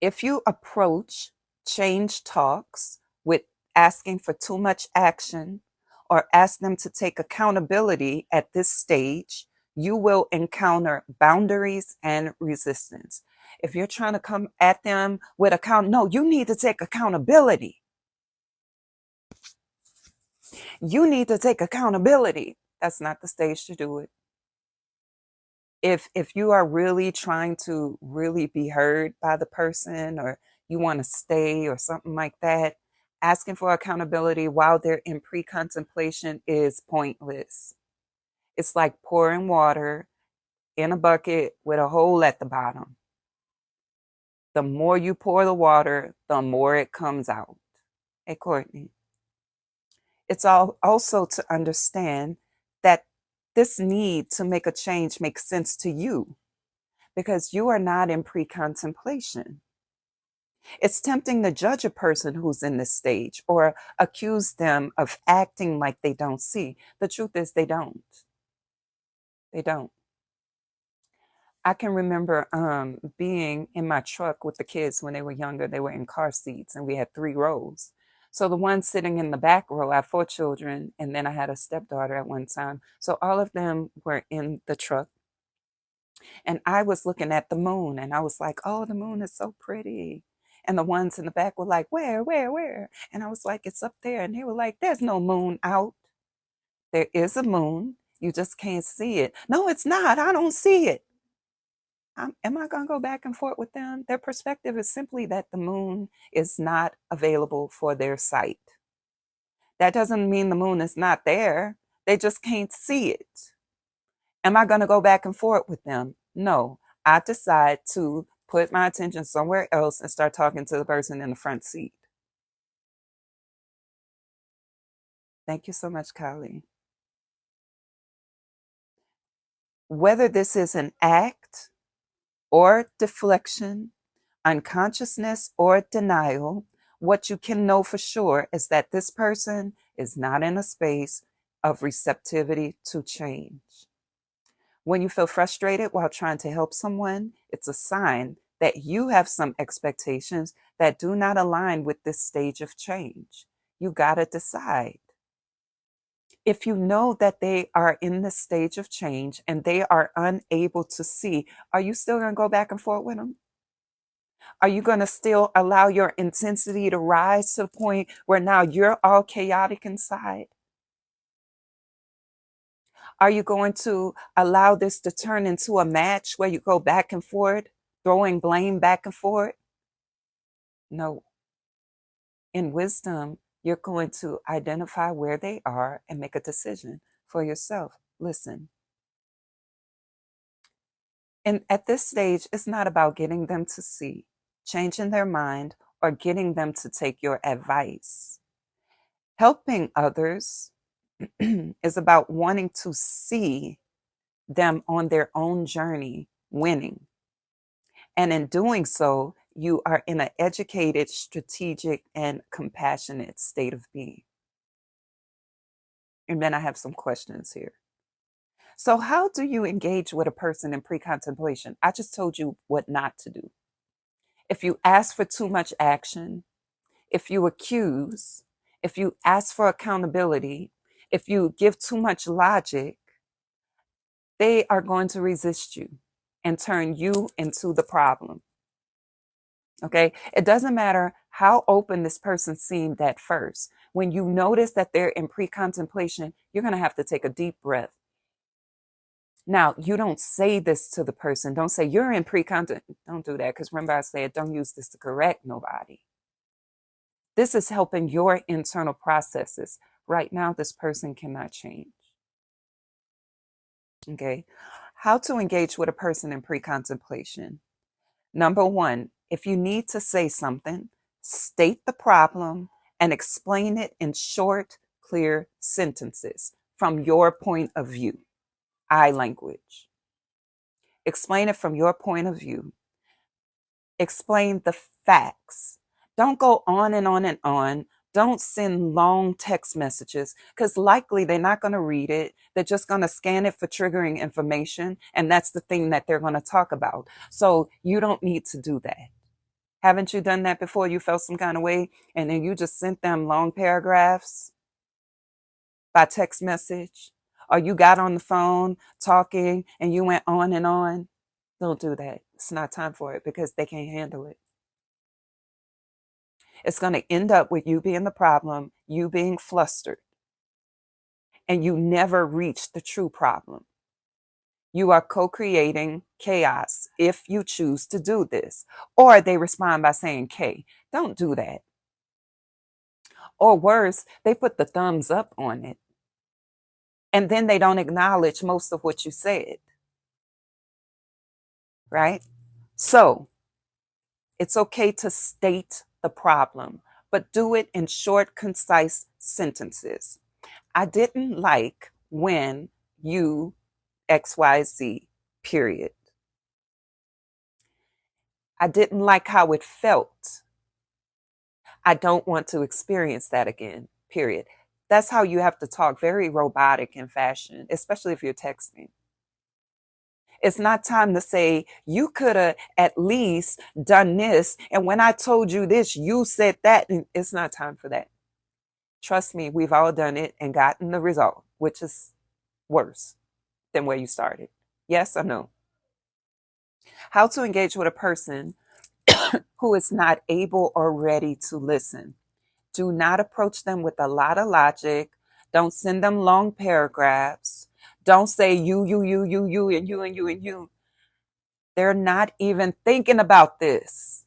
If you approach change talks with asking for too much action or ask them to take accountability at this stage, you will encounter boundaries and resistance. If you're trying to come at them with no, you need to take accountability. You need to take accountability. That's not the stage to do it. If you are really trying to really be heard by the person, or you want to stay or something like that, asking for accountability while they're in pre-contemplation is pointless. It's like pouring water in a bucket with a hole at the bottom. The more you pour the water, the more it comes out. Hey, Courtney. It's also to understand that this need to make a change makes sense to you because you are not in pre-contemplation. It's tempting to judge a person who's in this stage or accuse them of acting like they don't see. The truth is they don't. They don't. I can remember being in my truck with the kids when they were younger. They were in car seats and we had 3 rows. So the one sitting in the back row, I have 4 children, and then I had a stepdaughter at one time. So all of them were in the truck. And I was looking at the moon and I was like, oh, the moon is so pretty. And the ones in the back were like, where? And I was like, it's up there. And they were like, there's no moon out. There is a moon. You just can't see it. No, it's not. I don't see it. Am I going to go back and forth with them? Their perspective is simply that the moon is not available for their sight. That doesn't mean the moon is not there. They just can't see it. Am I going to go back and forth with them? No. I decide to put my attention somewhere else and start talking to the person in the front seat. Thank you so much, Kylie. Whether this is an act or deflection, unconsciousness or denial, what you can know for sure is that this person is not in a space of receptivity to change. When you feel frustrated while trying to help someone, it's a sign that you have some expectations that do not align with this stage of change. You got to decide. If you know that they are in this stage of change and they are unable to see, are you still going to go back and forth with them? Are you going to still allow your intensity to rise to the point where now you're all chaotic inside? Are you going to allow this to turn into a match where you go back and forth, throwing blame back and forth? No. In wisdom, you're going to identify where they are and make a decision for yourself. Listen, and at this stage, it's not about getting them to see, changing their mind, or getting them to take your advice. Helping others is about wanting to see them on their own journey winning. And in doing so, you are in an educated, strategic, and compassionate state of being. And then I have some questions here. So, how do you engage with a person in pre contemplation? I just told you what not to do. If you ask for too much action, if you accuse, if you ask for accountability, if you give too much logic, they are going to resist you and turn you into the problem. Okay. It doesn't matter how open this person seemed at first. When you notice that they're in pre contemplation, you're going to have to take a deep breath. Now, you don't say this to the person. Don't say you're in pre-contemplation. Don't do that, because remember I said don't use this to correct nobody. This is helping your internal processes. Right now, this person cannot change. Okay. How to engage with a person in pre-contemplation. Number one, if you need to say something, state the problem and explain it in short, clear sentences from your point of view. I language. Explain it from your point of view. Explain the facts. Don't go on and on and on. Don't send long text messages, because likely they're not going to read it. They're just going to scan it for triggering information. And that's the thing that they're going to talk about. So you don't need to do that. Haven't you done that before? You felt some kind of way and then you just sent them long paragraphs by text message, or you got on the phone talking and you went on and on. Don't do that. It's not time for it, because they can't handle it. It's going to end up with you being the problem, you being flustered, and you never reach the true problem. You are co-creating chaos if you choose to do this. Or they respond by saying K. Don't do that. Or worse, they put the thumbs up on it, and then they don't acknowledge most of what you said. Right? So it's okay to state the problem, but do it in short, concise sentences. I didn't like when you XYZ, period. I didn't like how it felt. I don't want to experience that again, period. That's how you have to talk, very robotic in fashion, especially if you're texting. It's not time to say, you could have at least done this. And when I told you this, you said that. And it's not time for that. Trust me, we've all done it and gotten the result, which is worse than where you started. Yes or no? How to engage with a person who is not able or ready to listen. Do not approach them with a lot of logic. Don't send them long paragraphs. Don't say you, and you, and you, and you, and you. They're not even thinking about this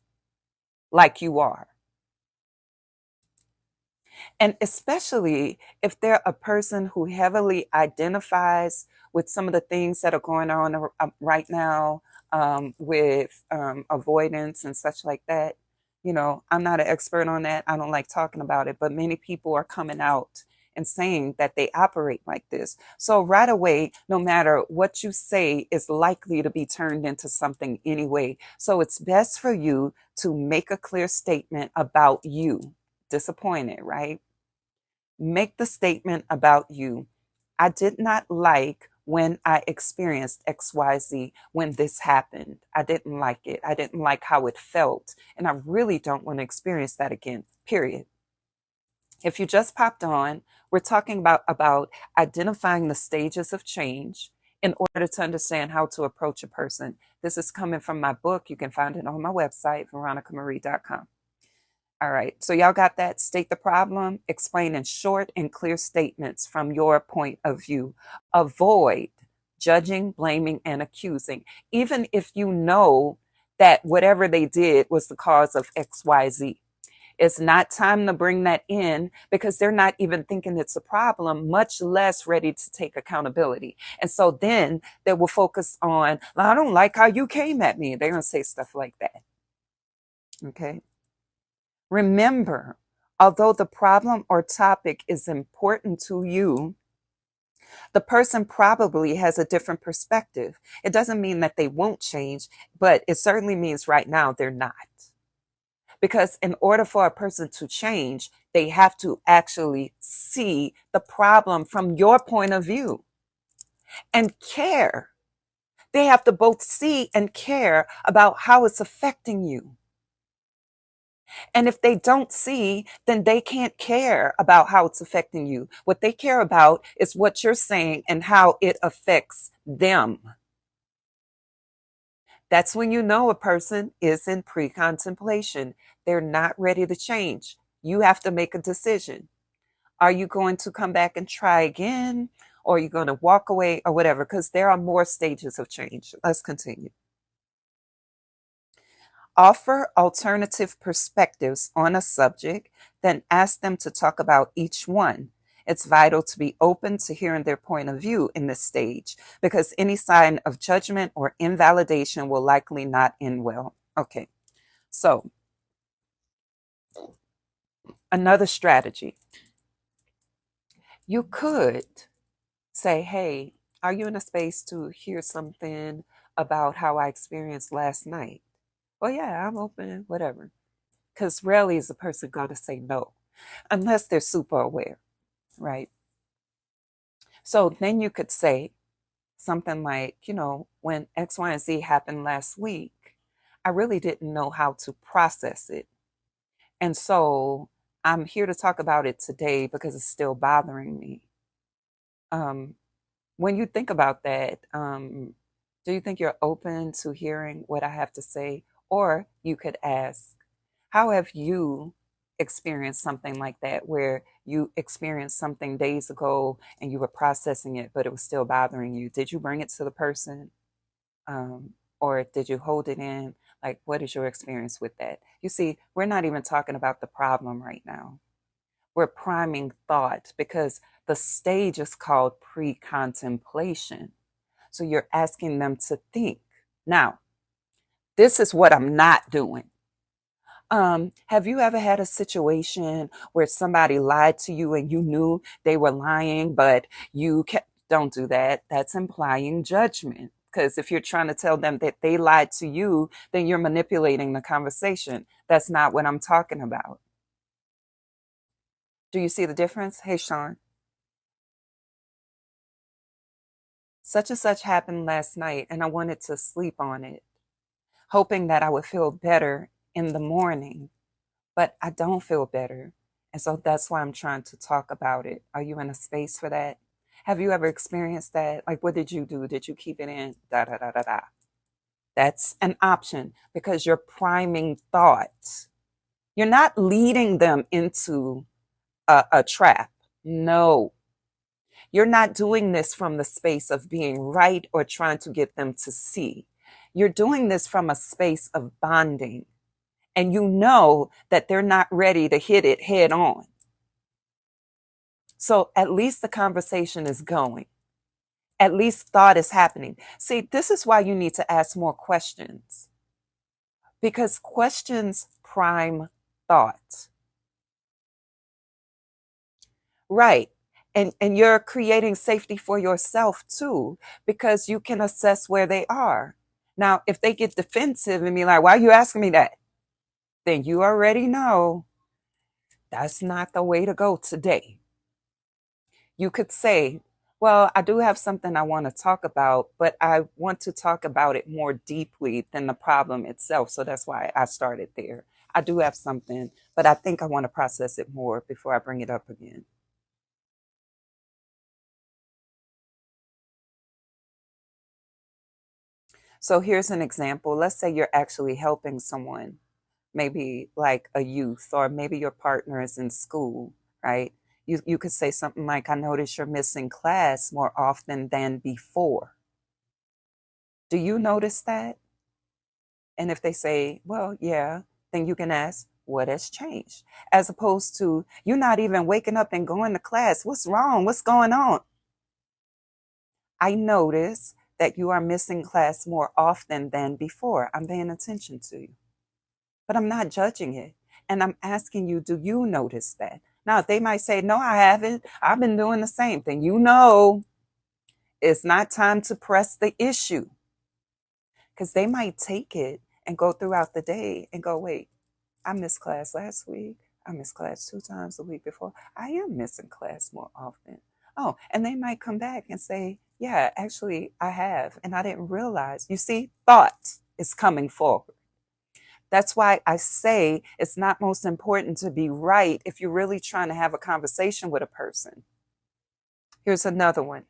like you are. And especially if they're a person who heavily identifies with some of the things that are going on right now, with avoidance and such like that. You know, I'm not an expert on that. I don't like talking about it, but many people are coming out and saying that they operate like this. So right away, no matter what you say is likely to be turned into something anyway. So it's best for you to make a clear statement about you. Disappointed, right? Make the statement about you. I did not like when I experienced XYZ, when this happened. I didn't like it. I didn't like how it felt. And I really don't want to experience that again, period. If you just popped on, we're talking about identifying the stages of change in order to understand how to approach a person. This is coming from my book. You can find it on my website, veronicamarie.com. All right. So y'all got that? State the problem, explain in short and clear statements from your point of view. Avoid judging, blaming, and accusing, even if you know that whatever they did was the cause of XYZ. It's not time to bring that in because they're not even thinking it's a problem, much less ready to take accountability. And so then they will focus on, I don't like how you came at me. They're going to say stuff like that. Okay. Remember, although the problem or topic is important to you, the person probably has a different perspective. It doesn't mean that they won't change, but it certainly means right now they're not. Because in order for a person to change, they have to actually see the problem from your point of view and care. They have to both see and care about how it's affecting you. And if they don't see, then they can't care about how it's affecting you. What they care about is what you're saying and how it affects them. That's when you know a person is in pre-contemplation. They're not ready to change. You have to make a decision. Are you going to come back and try again? Or are you going to walk away or whatever? Because there are more stages of change. Let's continue. Offer alternative perspectives on a subject, then ask them to talk about each one. It's vital to be open to hearing their point of view in this stage because any sign of judgment or invalidation will likely not end well. Okay, so another strategy. You could say, hey, are you in a space to hear something about how I experienced last night? Well, yeah, I'm open, whatever. Because rarely is a person going to say no, unless they're super aware, right? So then you could say something like, when X, Y, and Z happened last week, I really didn't know how to process it. And so I'm here to talk about it today because it's still bothering me. When you think about that, do you think you're open to hearing what I have to say? Or you could ask, how have you experienced something like that, where you experienced something days ago and you were processing it, but it was still bothering you? Did you bring it to the person? Or did you hold it in? Like, what is your experience with that? You see, we're not even talking about the problem right now. We're priming thought because the stage is called pre-contemplation. So you're asking them to think. Now, this is what I'm not doing. Have you ever had a situation where somebody lied to you and you knew they were lying, but you kept, don't do that. That's implying judgment. Because if you're trying to tell them that they lied to you, then you're manipulating the conversation. That's not what I'm talking about. Do you see the difference? Hey, Sean. Such and such happened last night, and I wanted to sleep on it, hoping that I would feel better in the morning. But I don't feel better. And so that's why I'm trying to talk about it. Are you in a space for that? Have you ever experienced that? Like, what did you do? Did you keep it in? Da, da, da, da, da. That's an option because you're priming thought. You're not leading them into a trap. No, you're not doing this from the space of being right or trying to get them to see. You're doing this from a space of bonding. And you know that they're not ready to hit it head on. So at least the conversation is going. At least thought is happening. See, this is why you need to ask more questions. Because questions prime thought. Right. And you're creating safety for yourself too, because you can assess where they are. Now, if they get defensive and be like, why are you asking me that? Then you already know that's not the way to go today. You could say, well, I do have something I want to talk about, but I want to talk about it more deeply than the problem itself. So that's why I started there. I do have something, but I think I want to process it more before I bring it up again. So here's an example. Let's say you're actually helping someone, maybe like a youth, or maybe your partner is in school, right? You could say something like, I notice you're missing class more often than before. Do you notice that? And if they say, well, yeah, then you can ask, what has changed? As opposed to, you're not even waking up and going to class. What's wrong? What's going on? I notice that you are missing class more often than before. I'm paying attention to you, but I'm not judging it. And I'm asking you, do you notice that? Now, if they might say, no, I haven't, I've been doing the same thing. You know, it's not time to press the issue, because they might take it and go throughout the day and go, wait, I missed class last week. I missed class 2 times the week before. I am missing class more often. Oh, and they might come back and say, yeah, actually, I have. And I didn't realize. You see, thought is coming forward. That's why I say it's not most important to be right if you're really trying to have a conversation with a person. Here's another one.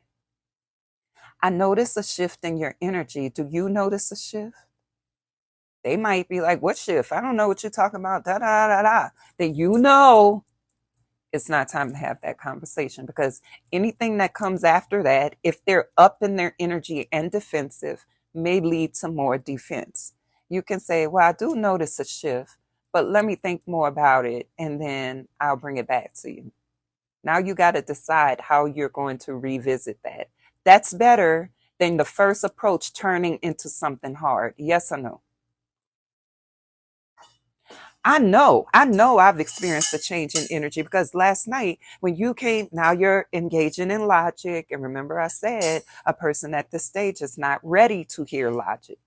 I notice a shift in your energy. Do you notice a shift? They might be like, what shift? I don't know what you're talking about. Da da da da. Then you know it's not time to have that conversation, because anything that comes after that, if they're up in their energy and defensive, may lead to more defense. You can say, well, I do notice a shift, but let me think more about it and then I'll bring it back to you. Now you got to decide how you're going to revisit that. That's better than the first approach turning into something hard. Yes or no? I know I've experienced a change in energy, because last night when you came, now you're engaging in logic. And remember, I said a person at this stage is not ready to hear logic.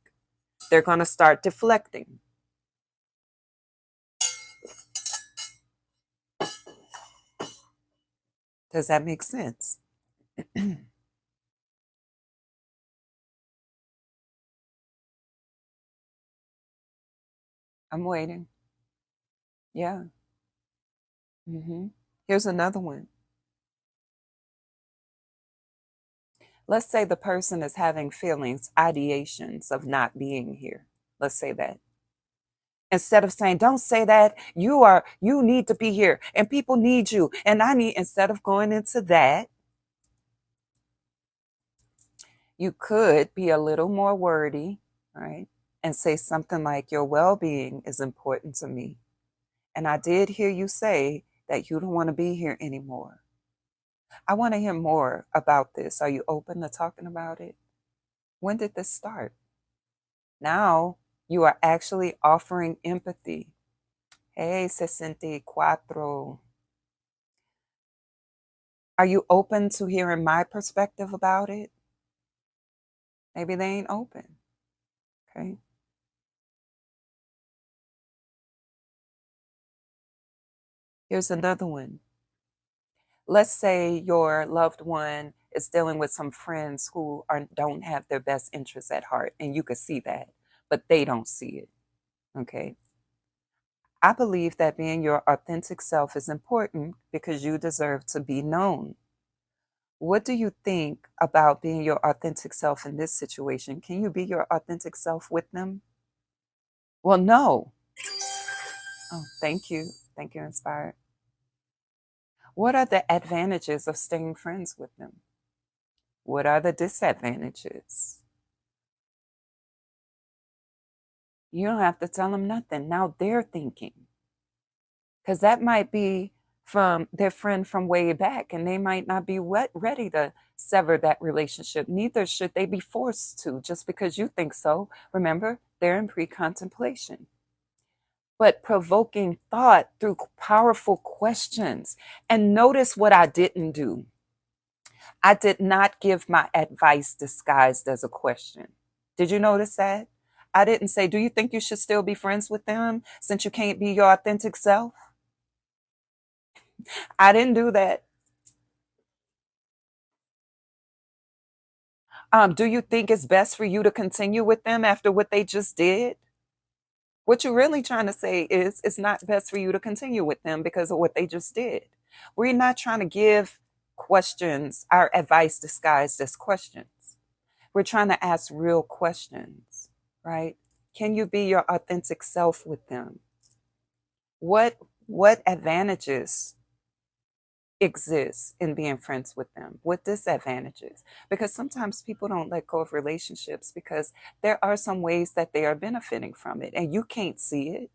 They're going to start deflecting. Does that make sense? I'm waiting. Yeah. Here's another one. Let's say the person is having feelings, ideations of not being here. Let's say that. Instead of saying, don't say that, you need to be here and people need you. And I need, instead of going into that, you could be a little more wordy, right? And say something like, your well being is important to me. And I did hear you say that you don't want to be here anymore. I want to hear more about this. Are you open to talking about it? When did this start? Now you are actually offering empathy. Hey, 64. Are you open to hearing my perspective about it? Maybe they ain't open. Okay. Here's another one. Let's say your loved one is dealing with some friends who don't have their best interests at heart, and you could see that, but they don't see it. Okay. I believe that being your authentic self is important because you deserve to be known. What do you think about being your authentic self in this situation? Can you be your authentic self with them? Well, no. Oh, thank you. Thank you, Inspired. What are the advantages of staying friends with them? What are the disadvantages? You don't have to tell them nothing. Now they're thinking. Because that might be from their friend from way back, and they might not be ready to sever that relationship. Neither should they be forced to just because you think so. Remember, they're in pre-contemplation. But provoking thought through powerful questions. And notice what I didn't do. I did not give my advice disguised as a question. Did you notice that? I didn't say, do you think you should still be friends with them since you can't be your authentic self? I didn't do that. Do you think it's best for you to continue with them after what they just did? What you're really trying to say is it's not best for you to continue with them because of what they just did. We're not trying to give questions, our advice disguised as questions. We're trying to ask real questions, right? Can you be your authentic self with them? What advantages exist in being friends with them? What disadvantages? Because sometimes people don't let go of relationships because there are some ways that they are benefiting from it and you can't see it.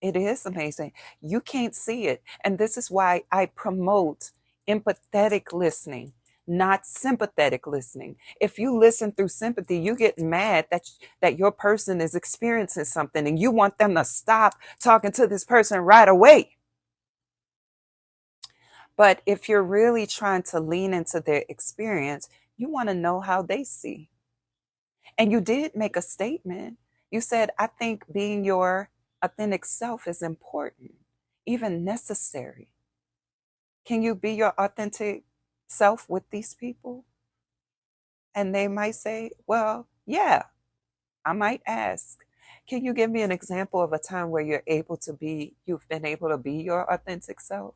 It is amazing. You can't see it. And this is why I promote empathetic listening, not sympathetic listening. If you listen through sympathy, you get mad that your person is experiencing something and you want them to stop talking to this person right away. But if you're really trying to lean into their experience, you want to know how they see. And you did make a statement. You said, I think being your authentic self is important, even necessary. Can you be your authentic self with these people? And they might say, well, yeah. I might ask, can you give me an example of a time where you've been able to be your authentic self?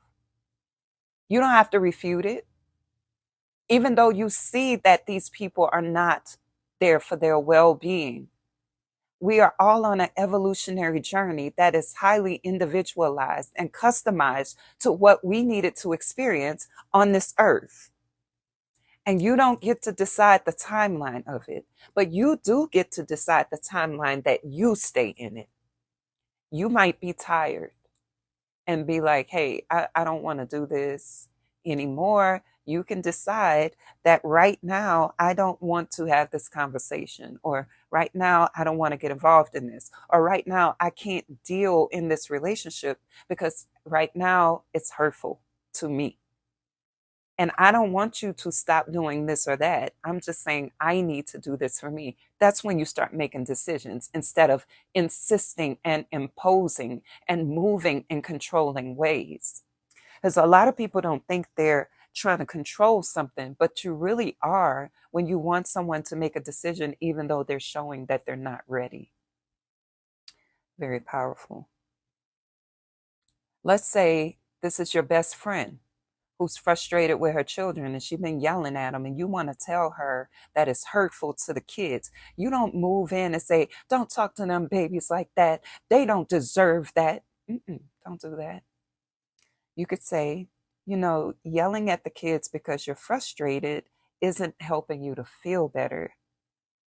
You don't have to refute it. Even though you see that these people are not there for their well being, we are all on an evolutionary journey that is highly individualized and customized to what we needed to experience on this earth. And you don't get to decide the timeline of it, but you do get to decide the timeline that you stay in it. You might be tired and be like, hey, I don't want to do this anymore. You can decide that right now, I don't want to have this conversation, or right now, I don't want to get involved in this, or right now, I can't deal in this relationship because right now it's hurtful to me. And I don't want you to stop doing this or that. I'm just saying I need to do this for me. That's when you start making decisions instead of insisting and imposing and moving in controlling ways. Because a lot of people don't think they're trying to control something, but you really are when you want someone to make a decision, even though they're showing that they're not ready. Very powerful. Let's say this is your best friend who's frustrated with her children and she's been yelling at them, and you want to tell her that it's hurtful to the kids. You don't move in and say, don't talk to them babies like that. They don't deserve that. Don't do that. You could say, yelling at the kids because you're frustrated isn't helping you to feel better.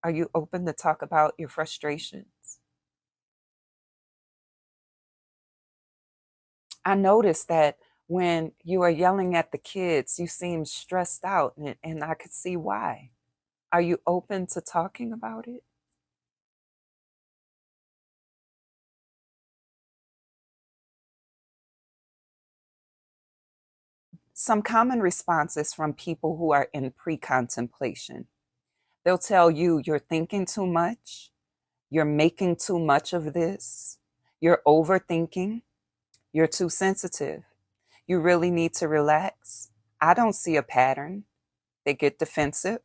Are you open to talk about your frustrations? I noticed that when you are yelling at the kids, you seem stressed out, and I could see why. Are you open to talking about it? Some common responses from people who are in pre contemplation, they'll tell you you're thinking too much, you're making too much of this, you're overthinking, you're too sensitive, you really need to relax. I don't see a pattern. They get defensive,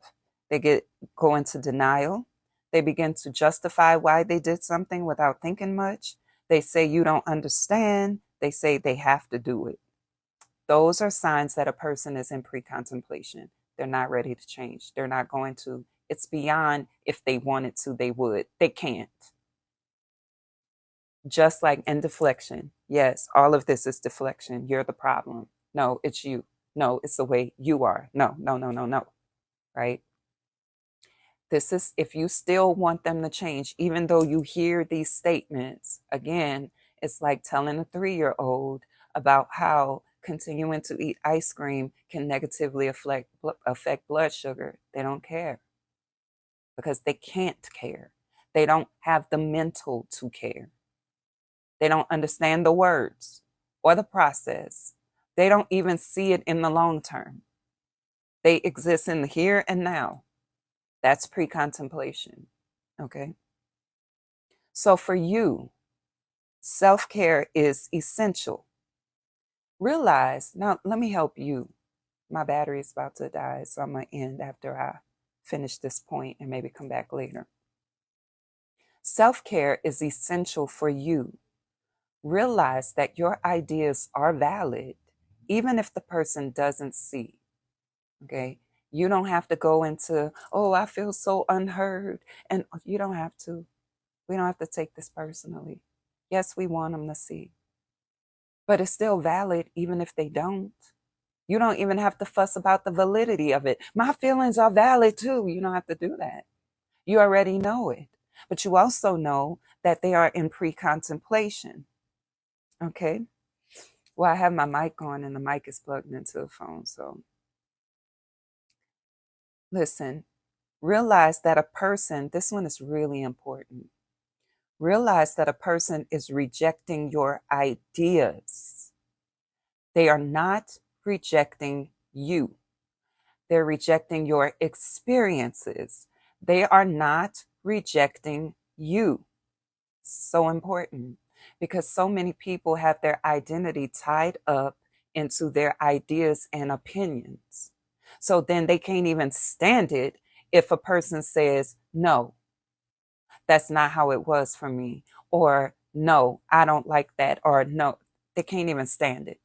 go into denial, they begin to justify why they did something without thinking much. They say you don't understand, they say they have to do it. Those are signs that a person is in pre-contemplation. They're not ready to change. They're not going to. It's beyond if they wanted to, they would. They can't. Just like in deflection. Yes, all of this is deflection. You're the problem. No, it's you. No, it's the way you are. No, no, no, no, no. Right? This is if you still want them to change, even though you hear these statements, again, it's like telling a 3-year-old about how continuing to eat ice cream can negatively affect blood sugar. They don't care because they can't care. They don't have the mental to care. They don't understand the words or the process. They don't even see it in the long term. They exist in the here and now. That's pre-contemplation. Okay. So for you, self-care is essential. Realize, now let me help you. My battery is about to die, so I'm going to end after I finish this point and maybe come back later. Self-care is essential for you. Realize that your ideas are valid, even if the person doesn't see. Okay. You don't have to go into, oh, I feel so unheard. And you don't have to. We don't have to take this personally. Yes, we want them to see, but it's still valid even if they don't. You don't even have to fuss about the validity of it. My feelings are valid too. You don't have to do that. You already know it. But you also know that they are in pre-contemplation. Okay? Well, I have my mic on and the mic is plugged into the phone. So listen, realize that a person, this one is really important. Realize that a person is rejecting your ideas. They are not rejecting you. They're rejecting your experiences. They are not rejecting you. So important, because so many people have their identity tied up into their ideas and opinions. So then they can't even stand it if a person says, no, that's not how it was for me, or no, I don't like that, or no, they can't even stand it.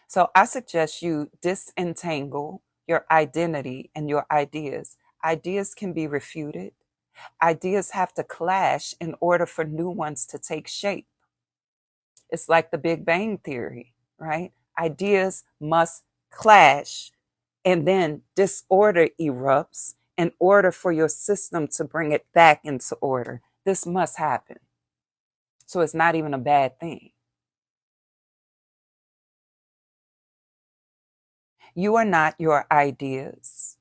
So I suggest you disentangle your identity and your ideas. Ideas can be refuted. Ideas have to clash in order for new ones to take shape. It's like the Big Bang Theory, right? Ideas must clash, and then disorder erupts in order for your system to bring it back into order. This must happen. So it's not even a bad thing. You are not your ideas.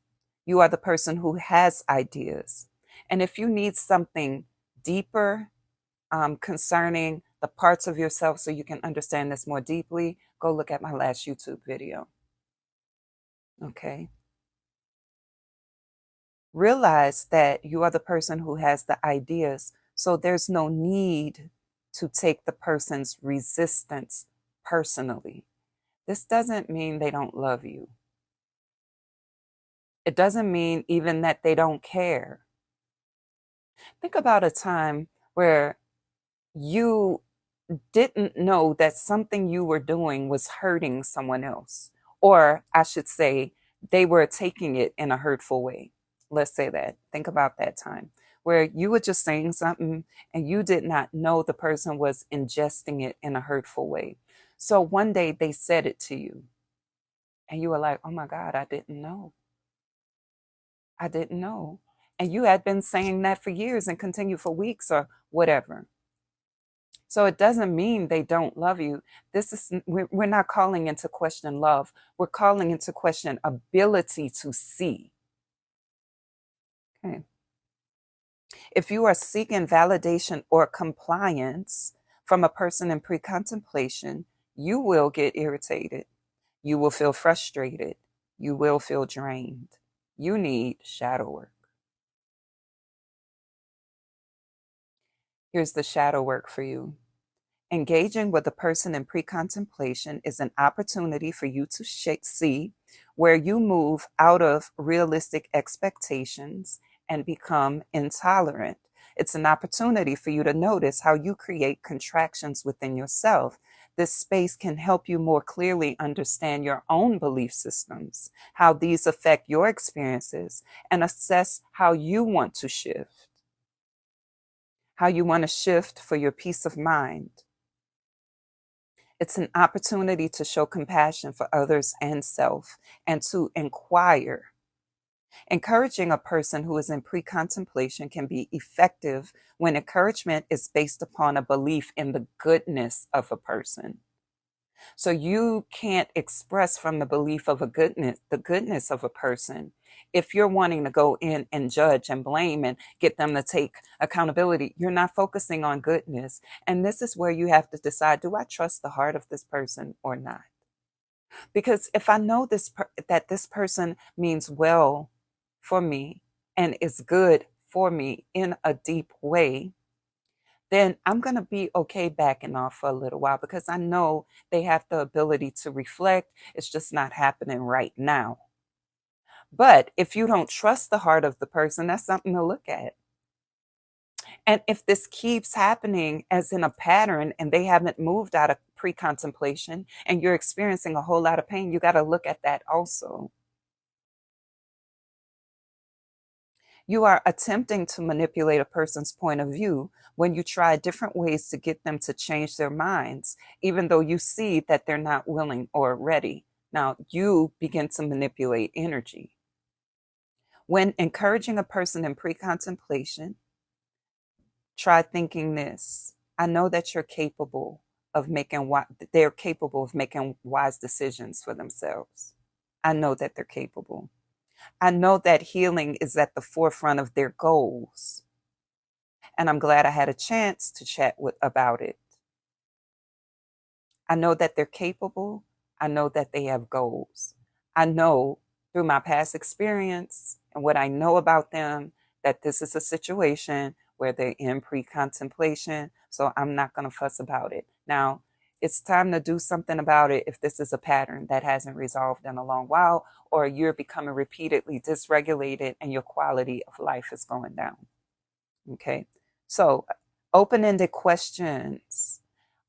You are the person who has ideas. And if you need something deeper concerning the parts of yourself so you can understand this more deeply, go look at my last YouTube video. Okay. Realize that you are the person who has the ideas. So there's no need to take the person's resistance personally. This doesn't mean they don't love you. It doesn't mean even that they don't care. Think about a time where you didn't know that something you were doing was hurting someone else. Or I should say, they were taking it in a hurtful way. Let's say that. Think about that time where you were just saying something and you did not know the person was ingesting it in a hurtful way. So one day they said it to you and you were like, oh my God, I didn't know. I didn't know. And you had been saying that for years and continued for weeks or whatever. So it doesn't mean they don't love you. We're not calling into question love. We're calling into question ability to see. Okay. If you are seeking validation or compliance from a person in pre-contemplation, you will get irritated. You will feel frustrated. You will feel drained. You need shadow work. Here's the shadow work for you. Engaging with a person in pre-contemplation is an opportunity for you to see where you move out of realistic expectations and become intolerant. It's an opportunity for you to notice how you create contractions within yourself. This space can help you more clearly understand your own belief systems, how these affect your experiences, and assess how you want to shift, how you want to shift for your peace of mind. It's an opportunity to show compassion for others and self and to inquire. Encouraging a person who is in pre-contemplation can be effective when encouragement is based upon a belief in the goodness of a person. So you can't express from the belief of the goodness of a person if you're wanting to go in and judge and blame and get them to take accountability. You're not focusing on goodness. And this is where you have to decide, do I trust the heart of this person or not? Because if I know that this person means well for me and is good for me in a deep way, then I'm going to be okay backing off for a little while because I know they have the ability to reflect. It's just not happening right now. But if you don't trust the heart of the person, that's something to look at. And if this keeps happening as in a pattern and they haven't moved out of pre-contemplation and you're experiencing a whole lot of pain, you got to look at that also. You are attempting to manipulate a person's point of view when you try different ways to get them to change their minds, even though you see that they're not willing or ready. Now, you begin to manipulate energy. When encouraging a person in pre-contemplation, try thinking this. I know that you're capable of making they're capable of making wise decisions for themselves. I know that they're capable. I know that healing is at the forefront of their goals. And I'm glad I had a chance to chat about it. I know that they're capable. I know that they have goals. I know through my past experience and what I know about them that this is a situation where they're in pre-contemplation. So I'm not going to fuss about it. Now, it's time to do something about it if this is a pattern that hasn't resolved in a long while, or you're becoming repeatedly dysregulated and your quality of life is going down. Okay. So open-ended questions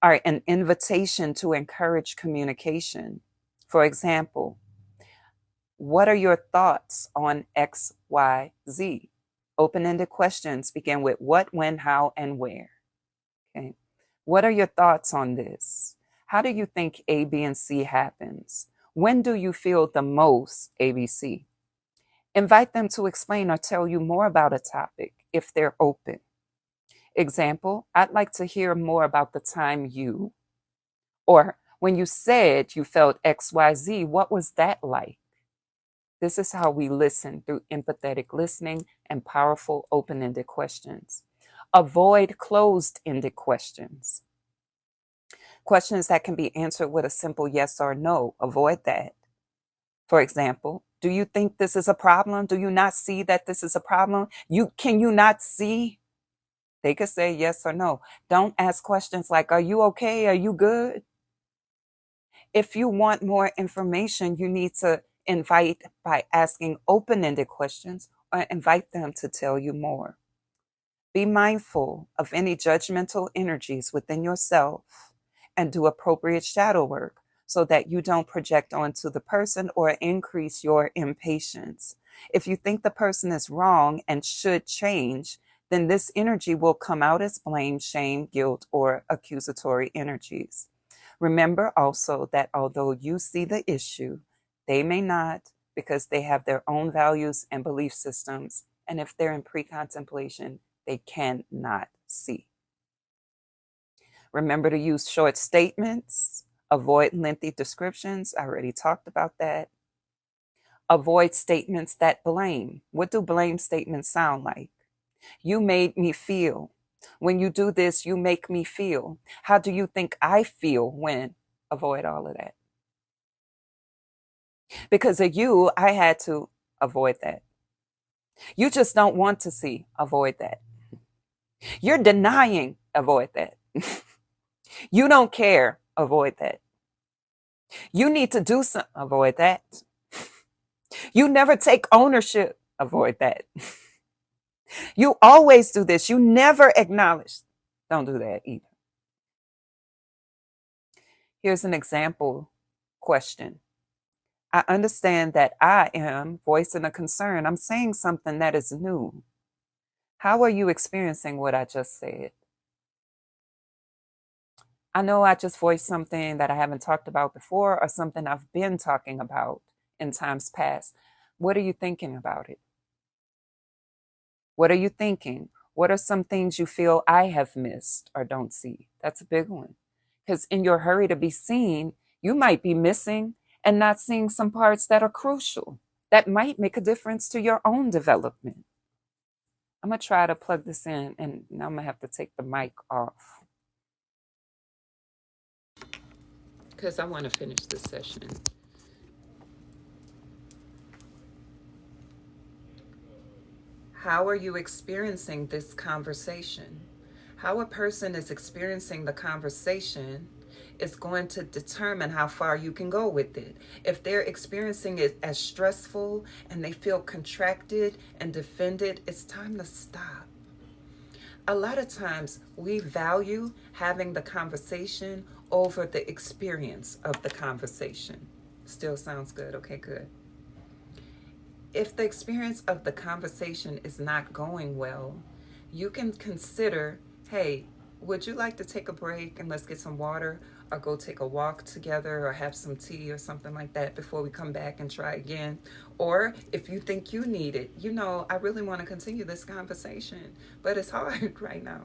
are an invitation to encourage communication. For example, what are your thoughts on X, Y, Z? Open-ended questions begin with what, when, how, and where. Okay. What are your thoughts on this? How do you think A, B, and C happens? When do you feel the most ABC? Invite them to explain or tell you more about a topic if they're open. Example, I'd like to hear more about the time you, or when you said you felt XYZ, what was that like? This is how we listen through empathetic listening and powerful open-ended questions. Avoid closed-ended questions. Questions that can be answered with a simple yes or no. Avoid that. For example, do you think this is a problem? Do you not see that this is a problem? Can you not see? They could say yes or no. Don't ask questions like, are you okay? Are you good? If you want more information, you need to invite by asking open-ended questions or invite them to tell you more. Be mindful of any judgmental energies within yourself and do appropriate shadow work so that you don't project onto the person or increase your impatience. If you think the person is wrong and should change, then this energy will come out as blame, shame, guilt, or accusatory energies. Remember also that although you see the issue, they may not, because they have their own values and belief systems. And if they're in pre-contemplation, they cannot see. Remember to use short statements. Avoid lengthy descriptions. I already talked about that. Avoid statements that blame. What do blame statements sound like? You made me feel. When you do this, you make me feel. How do you think I feel when? Avoid all of that. Because of you, I had to avoid that. You just don't want to see. Avoid that. You're denying. Avoid that. You don't care. Avoid that. You need to do something. Avoid that. You never take ownership. Avoid that. You always do this. You never acknowledge. Don't do that either. Here's an example question. I understand that I am voicing a concern. I'm saying something that is new. How are you experiencing what I just said? I know I just voiced something that I haven't talked about before or something I've been talking about in times past. What are you thinking about it? What are you thinking? What are some things you feel I have missed or don't see? That's a big one. Because in your hurry to be seen, you might be missing and not seeing some parts that are crucial, that might make a difference to your own development. I'm going to try to plug this in, and now I'm going to have to take the mic off because I want to finish this session. How are you experiencing this conversation? How a person is experiencing the conversation is going to determine how far you can go with it. If they're experiencing it as stressful and they feel contracted and defended, it's time to stop. A lot of times we value having the conversation over the experience of the conversation. Still sounds good. Okay, good. if the experience of the conversation is not going well, you can consider, hey, would you like to take a break and let's get some water, or go take a walk together, or have some tea or something like that before we come back and try again? Or if you think you need it, I really want to continue this conversation, but it's hard right now.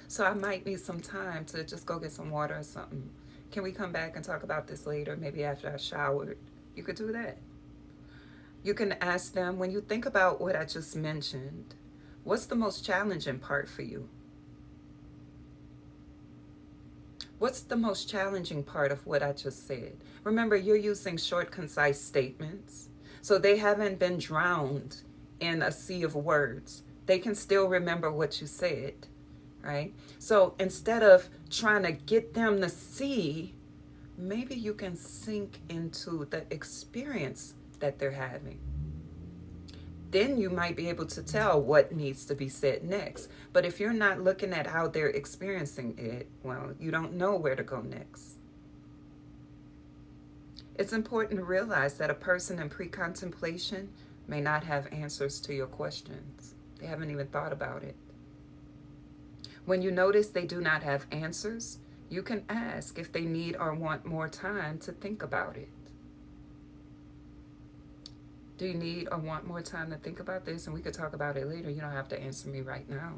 So I might need some time to just go get some water or something. Can we come back and talk about this later, maybe after I showered? You could do that. You can ask them, when you think about what I just mentioned, what's the most challenging part for you? What's the most challenging part of what I just said? Remember, you're using short, concise statements, so they haven't been drowned in a sea of words. They can still remember what you said, right? So instead of trying to get them to see, maybe you can sink into the experience that they're having. Then you might be able to tell what needs to be said next. But if you're not looking at how they're experiencing it, well, you don't know where to go next. It's important to realize that a person in pre-contemplation may not have answers to your questions. They haven't even thought about it. When you notice they do not have answers, you can ask if they need or want more time to think about it. Do you need or want more time to think about this? And we could talk about it later. You don't have to answer me right now.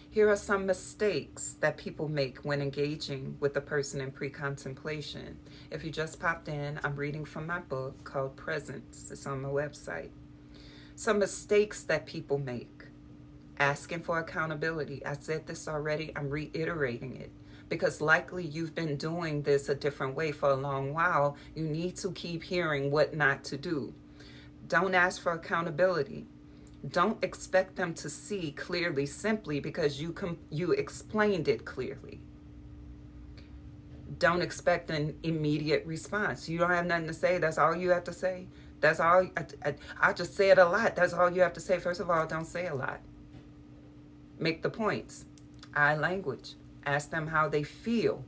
Here are some mistakes that people make when engaging with a person in pre-contemplation. If you just popped in, I'm reading from my book called Presence. It's on my website. Some mistakes that people make. Asking for accountability. I said this already. I'm reiterating it. Because likely you've been doing this a different way for a long while. You need to keep hearing what not to do. Don't ask for accountability. Don't expect them to see clearly simply because you explained it clearly. Don't expect an immediate response. You don't have nothing to say. That's all you have to say. That's all. I just said a lot. That's all you have to say. First of all, don't say a lot. Make the points. I language. Ask them how they feel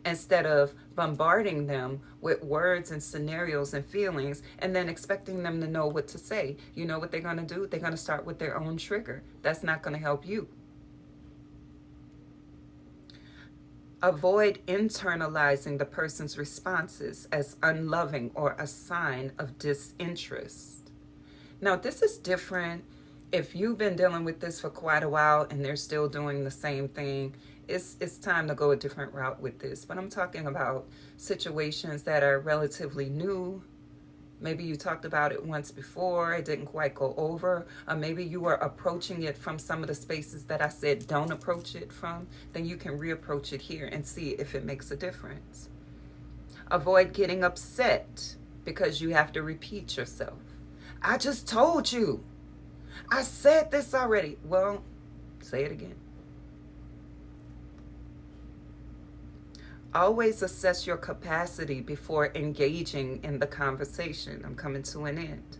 instead of bombarding them with words and scenarios and feelings and then expecting them to know what to say. You know what they're going to do? They're going to start with their own trigger. That's not going to help you. Avoid internalizing the person's responses as unloving or a sign of disinterest. Now, this is different. If you've been dealing with this for quite a while and they're still doing the same thing, it's time to go a different route with this. But I'm talking about situations that are relatively new. Maybe you talked about it once before, it didn't quite go over, or maybe you were approaching it from some of the spaces that I said don't approach it from. Then you can reapproach it here and see if it makes a difference. Avoid getting upset because you have to repeat yourself. I just told you. I said this already. Well, say it again. Always assess your capacity before engaging in the conversation. I'm coming to an end.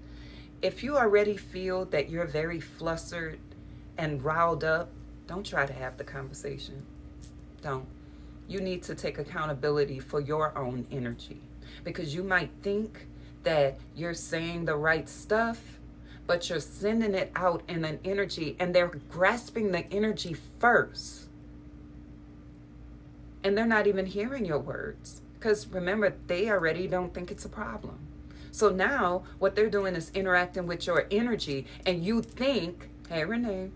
If you already feel that you're very flustered and riled up, don't try to have the conversation. Don't. You need to take accountability for your own energy, because you might think that you're saying the right stuff, but you're sending it out in an energy and they're grasping the energy first. And they're not even hearing your words because remember, they already don't think it's a problem. So now what they're doing is interacting with your energy and you think, hey, Renee,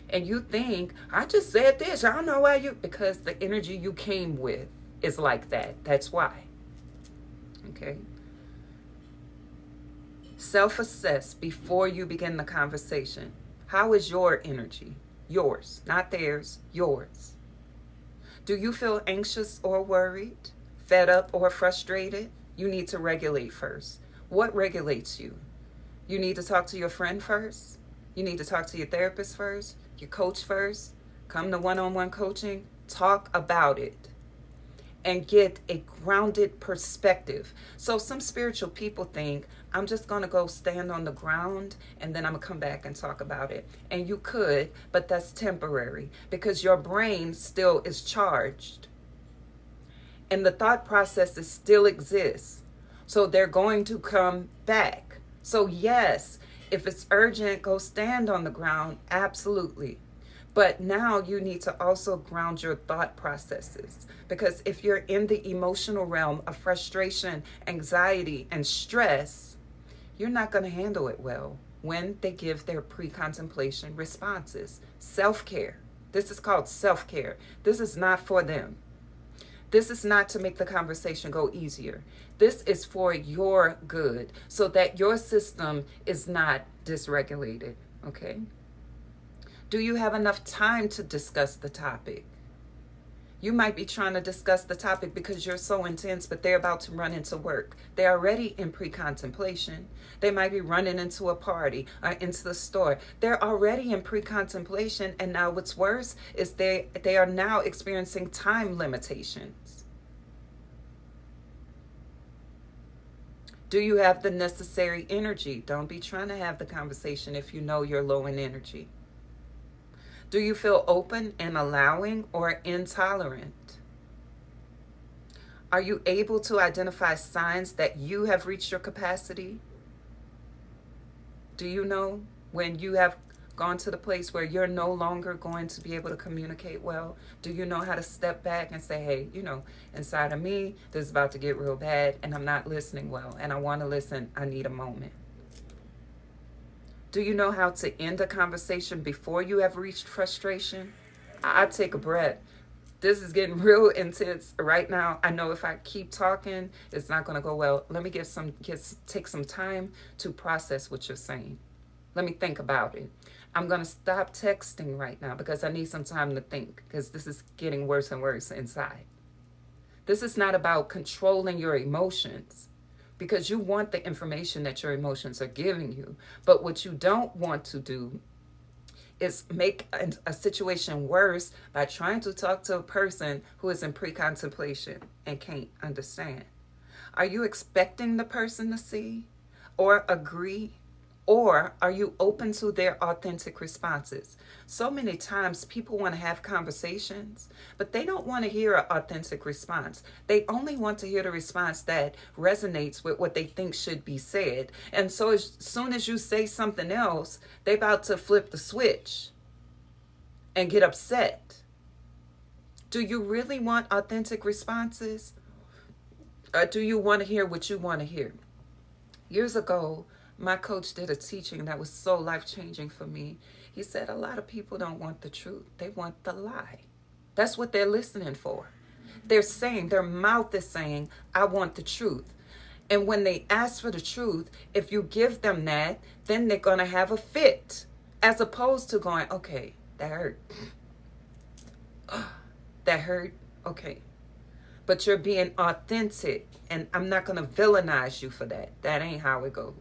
and you think, I just said this. I don't know why because the energy you came with is like that. That's why. Okay. Self-assess before you begin the conversation. How is your energy? Yours, not theirs, yours. Do you feel anxious or worried, fed up or frustrated? You need to regulate first. What regulates you? You need to talk to your friend first. You need to talk to your therapist first, your coach first. Come to one-on-one coaching. Talk about it and get a grounded perspective. So some spiritual people think, I'm just going to go stand on the ground and then I'm going to come back and talk about it. And you could, but that's temporary because your brain still is charged and the thought processes still exist. So they're going to come back. So yes, if it's urgent, go stand on the ground. Absolutely. But now you need to also ground your thought processes. Because if you're in the emotional realm of frustration, anxiety, and stress, you're not going to handle it well when they give their pre-contemplation responses. Self-care. This is called self-care. This is not for them. This is not to make the conversation go easier. This is for your good so that your system is not dysregulated, okay? Do you have enough time to discuss the topic? You might be trying to discuss the topic because you're so intense, but they're about to run into work. They're already in pre-contemplation. They might be running into a party or into the store. They're already in pre-contemplation, and now what's worse is they are now experiencing time limitations. Do you have the necessary energy? Don't be trying to have the conversation if you know you're low in energy. Do you feel open and allowing or intolerant? Are you able to identify signs that you have reached your capacity? Do you know when you have gone to the place where you're no longer going to be able to communicate well? Do you know how to step back and say, hey, inside of me, this is about to get real bad and I'm not listening well and I want to listen, I need a moment. Do you know how to end a conversation before you have reached frustration? I take a breath. This is getting real intense right now. I know if I keep talking, it's not going to go well. Let me take some time to process what you're saying. Let me think about it. I'm going to stop texting right now because I need some time to think because this is getting worse and worse inside. This is not about controlling your emotions, because you want the information that your emotions are giving you. But what you don't want to do is make a situation worse by trying to talk to a person who is in pre-contemplation and can't understand. Are you expecting the person to see or agree? Or are you open to their authentic responses? So many times people want to have conversations, but they don't want to hear an authentic response. They only want to hear the response that resonates with what they think should be said. And so as soon as you say something else, they're about to flip the switch and get upset. Do you really want authentic responses? Or do you want to hear what you want to hear? Years ago, my coach did a teaching that was so life-changing for me. He said a lot of people don't want the truth. They want the lie. That's what they're listening for. They're saying, their mouth is saying, I want the truth. And when they ask for the truth, if you give them that, then they're going to have a fit. As opposed to going, okay, that hurt. That hurt. Okay. But you're being authentic. And I'm not going to villainize you for that. That ain't how it goes.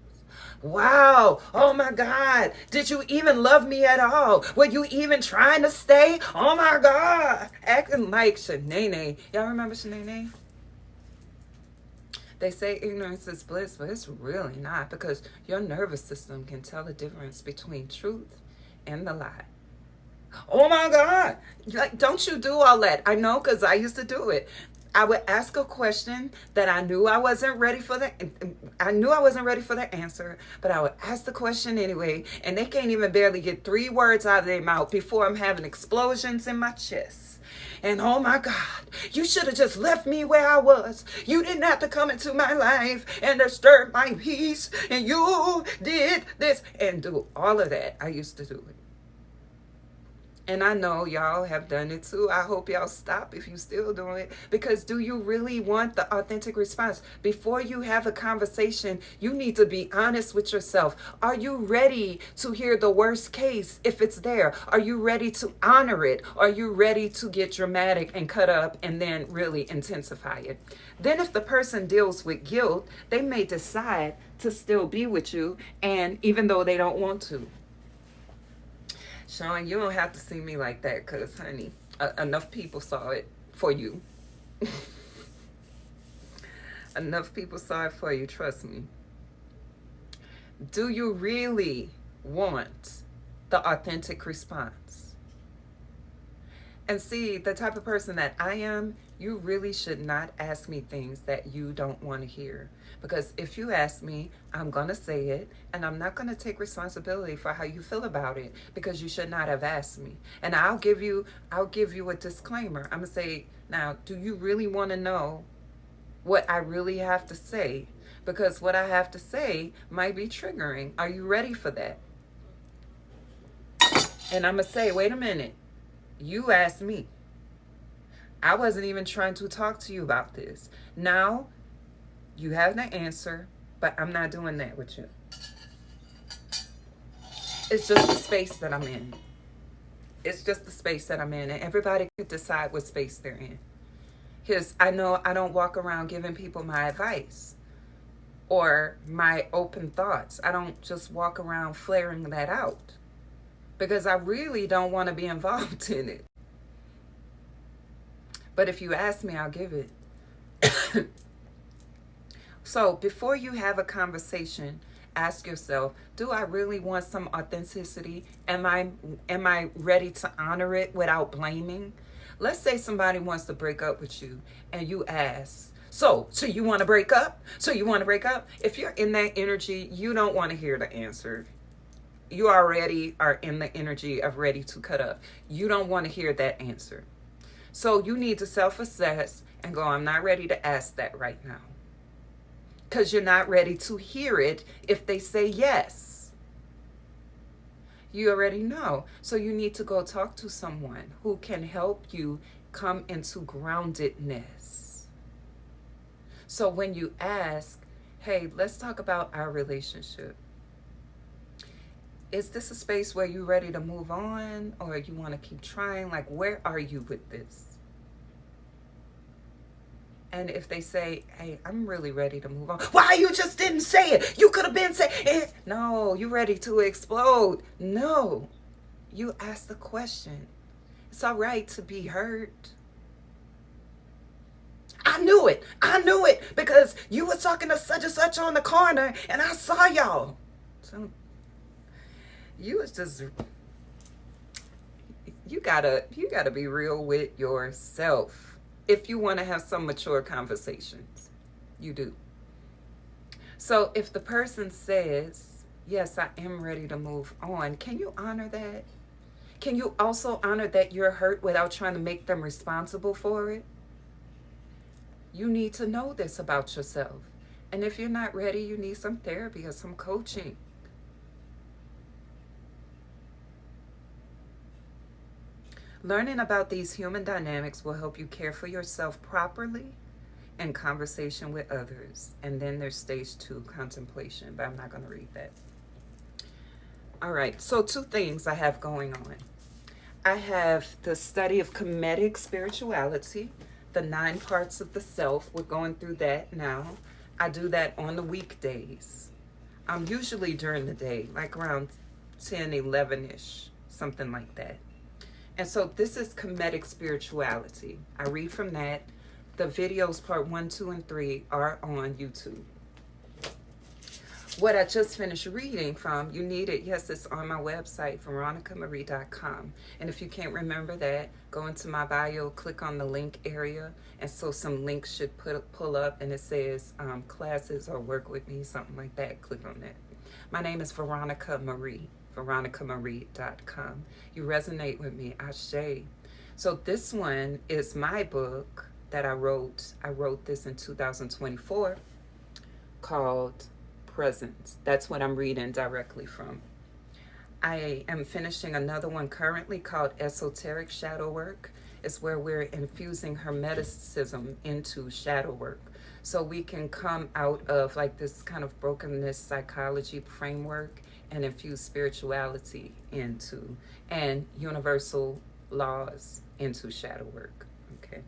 Wow, oh my God, did you even love me at all? Were you even trying to stay? Oh my God, acting like Shanae. Y'all remember Shanae? They say ignorance is bliss, but it's really not, because your nervous system can tell the difference between truth and the lie. Oh my God, like, don't you do all that? I know, because I used to do it. I would ask a question that I knew I wasn't ready for the answer, but I would ask the question anyway, and they can't even barely get 3 words out of their mouth before I'm having explosions in my chest. And oh my God, you should have just left me where I was. You didn't have to come into my life and disturb my peace, and you did this and do all of that. I used to do it. And I know y'all have done it too. I hope y'all stop if you still doing it. Because do you really want the authentic response? Before you have a conversation, you need to be honest with yourself. Are you ready to hear the worst case if it's there? Are you ready to honor it? Are you ready to get dramatic and cut up and then really intensify it? Then if the person deals with guilt, they may decide to still be with you, and even though they don't want to. Sean, you don't have to see me like that, because, honey, enough people saw it for you. Enough people saw it for you, trust me. Do you really want the authentic response? And see, the type of person that I am, you really should not ask me things that you don't want to hear. Because if you ask me, I'm going to say it, and I'm not going to take responsibility for how you feel about it, because you should not have asked me. And I'll give you a disclaimer. I'm going to say, now, do you really want to know what I really have to say? Because what I have to say might be triggering. Are you ready for that? And I'm going to say, wait a minute. You asked me. I wasn't even trying to talk to you about this. Now, you have the answer, but I'm not doing that with you. It's just the space that I'm in. It's just the space that I'm in, and everybody could decide what space they're in. Because I know I don't walk around giving people my advice or my open thoughts. I don't just walk around flaring that out, because I really don't want to be involved in it. But if you ask me, I'll give it. So before you have a conversation, ask yourself, do I really want some authenticity? Am I ready to honor it without blaming? Let's say somebody wants to break up with you and you ask, so you want to break up? So you want to break up? If you're in that energy, you don't want to hear the answer. You already are in the energy of ready to cut up. You don't want to hear that answer. So you need to self-assess and go, I'm not ready to ask that right now. Because you're not ready to hear it if they say yes. You already know. So you need to go talk to someone who can help you come into groundedness. So when you ask, hey, let's talk about our relationship. Is this a space where you're ready to move on, or you want to keep trying? Like, where are you with this? And if they say, hey, I'm really ready to move on. Why you just didn't say it? You could have been saying it. No, you ready to explode. No, you asked the question. It's all right to be hurt. I knew it because you were talking to such and such on the corner and I saw y'all. So you was just, you gotta be real with yourself. If you want to have some mature conversations, you do. So if the person says, yes, I am ready to move on, can you honor that? Can you also honor that you're hurt without trying to make them responsible for it? You need to know this about yourself. And if you're not ready, you need some therapy or some coaching. Learning about these human dynamics will help you care for yourself properly in conversation with others. And then there's stage 2, contemplation, but I'm not going to read that. All right, so 2 things I have going on. I have the study of Kemetic spirituality, the 9 parts of the self. We're going through that now. I do that on the weekdays. Usually during the day, like around 10, 11-ish, something like that. And so this is Kemetic spirituality. I read from that. The videos part 1, 2, and 3 are on YouTube. What I just finished reading from, you need it. Yes, it's on my website, veronicamarie.com. And if you can't remember that, go into my bio, click on the link area. And so some links should pull up and it says classes or work with me, something like that. Click on that. My name is Veronica Marie. veronicamarie.com. You resonate with me, Ashe. So this one is my book that I wrote. I wrote this in 2024 called Presence. That's what I'm reading directly from. I am finishing another one currently called Esoteric Shadow Work. It's where we're infusing Hermeticism into shadow work. So we can come out of like this kind of brokenness psychology framework and infuse spirituality into, and universal laws into shadow work. Okay.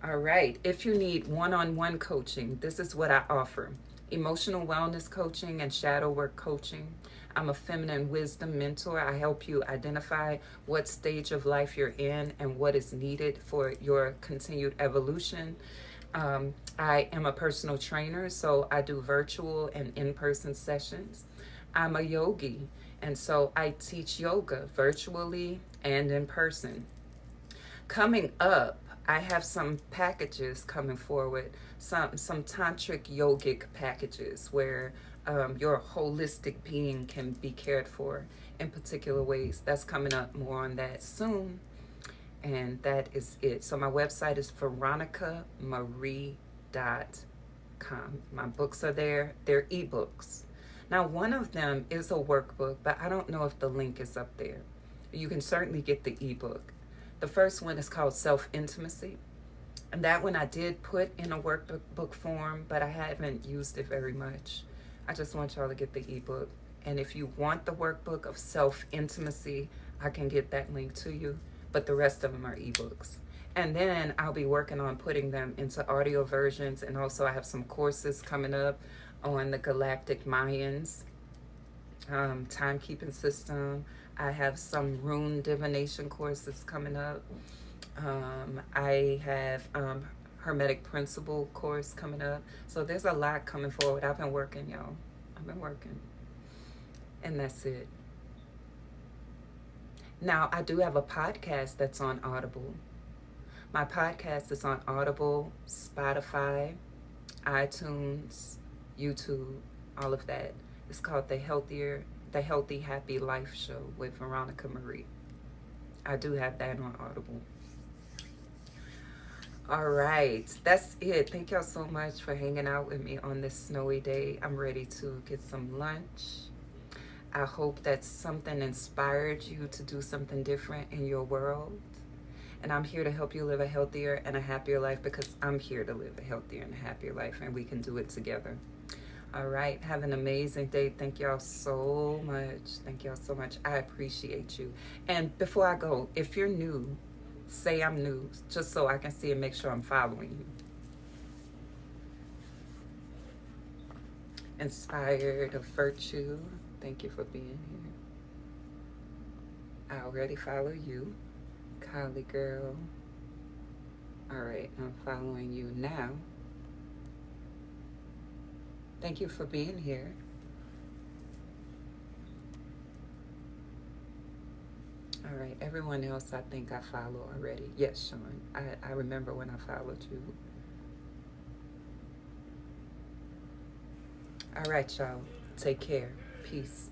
All right. If you need one-on-one coaching, this is what I offer. Emotional wellness coaching and shadow work coaching. I'm a feminine wisdom mentor. I help you identify what stage of life you're in and what is needed for your continued evolution. I am a personal trainer, so I do virtual and in-person sessions. I'm a yogi, and so I teach yoga virtually and in person. Coming up, I have some packages coming forward, some tantric yogic packages where your holistic being can be cared for in particular ways. That's coming up, more on that soon. And that is it. So my website is veronicamarie.com. My books are there. They're ebooks. Now, one of them is a workbook, but I don't know if the link is up there. You can certainly get the ebook. The first one is called Self Intimacy. And that one I did put in a workbook form, but I haven't used it very much. I just want y'all to get the ebook. And if you want the workbook of Self Intimacy, I can get that link to you. But the rest of them are ebooks. And then I'll be working on putting them into audio versions. And also, I have some courses coming up on the Galactic Mayans timekeeping system. I have some rune divination courses coming up. I have Hermetic Principle course coming up. So there's a lot coming forward. I've been working, y'all. I've been working. And that's it. Now, I do have a podcast that's on Audible. My podcast is on Audible, Spotify, iTunes, YouTube, all of that. It's called The Healthy Happy Life Show with Veronica Marie. I do have that on Audible. All right, that's it. Thank y'all so much for hanging out with me on this snowy day. I'm ready to get some lunch. I hope that something inspired you to do something different in your world. And I'm here to help you live a healthier and a happier life, because I'm here to live a healthier and a happier life, and we can do it together. All right, have an amazing day. Thank y'all so much. Thank y'all so much. I appreciate you. And before I go, if you're new, say I'm new, just so I can see and make sure I'm following you. Inspired of virtue. Thank you for being here. I already follow you. Collie girl. All right, I'm following you now. Thank you for being here. All right, everyone else I think I follow already. Yes, Sean, I remember when I followed you. All right, y'all, take care. Peace.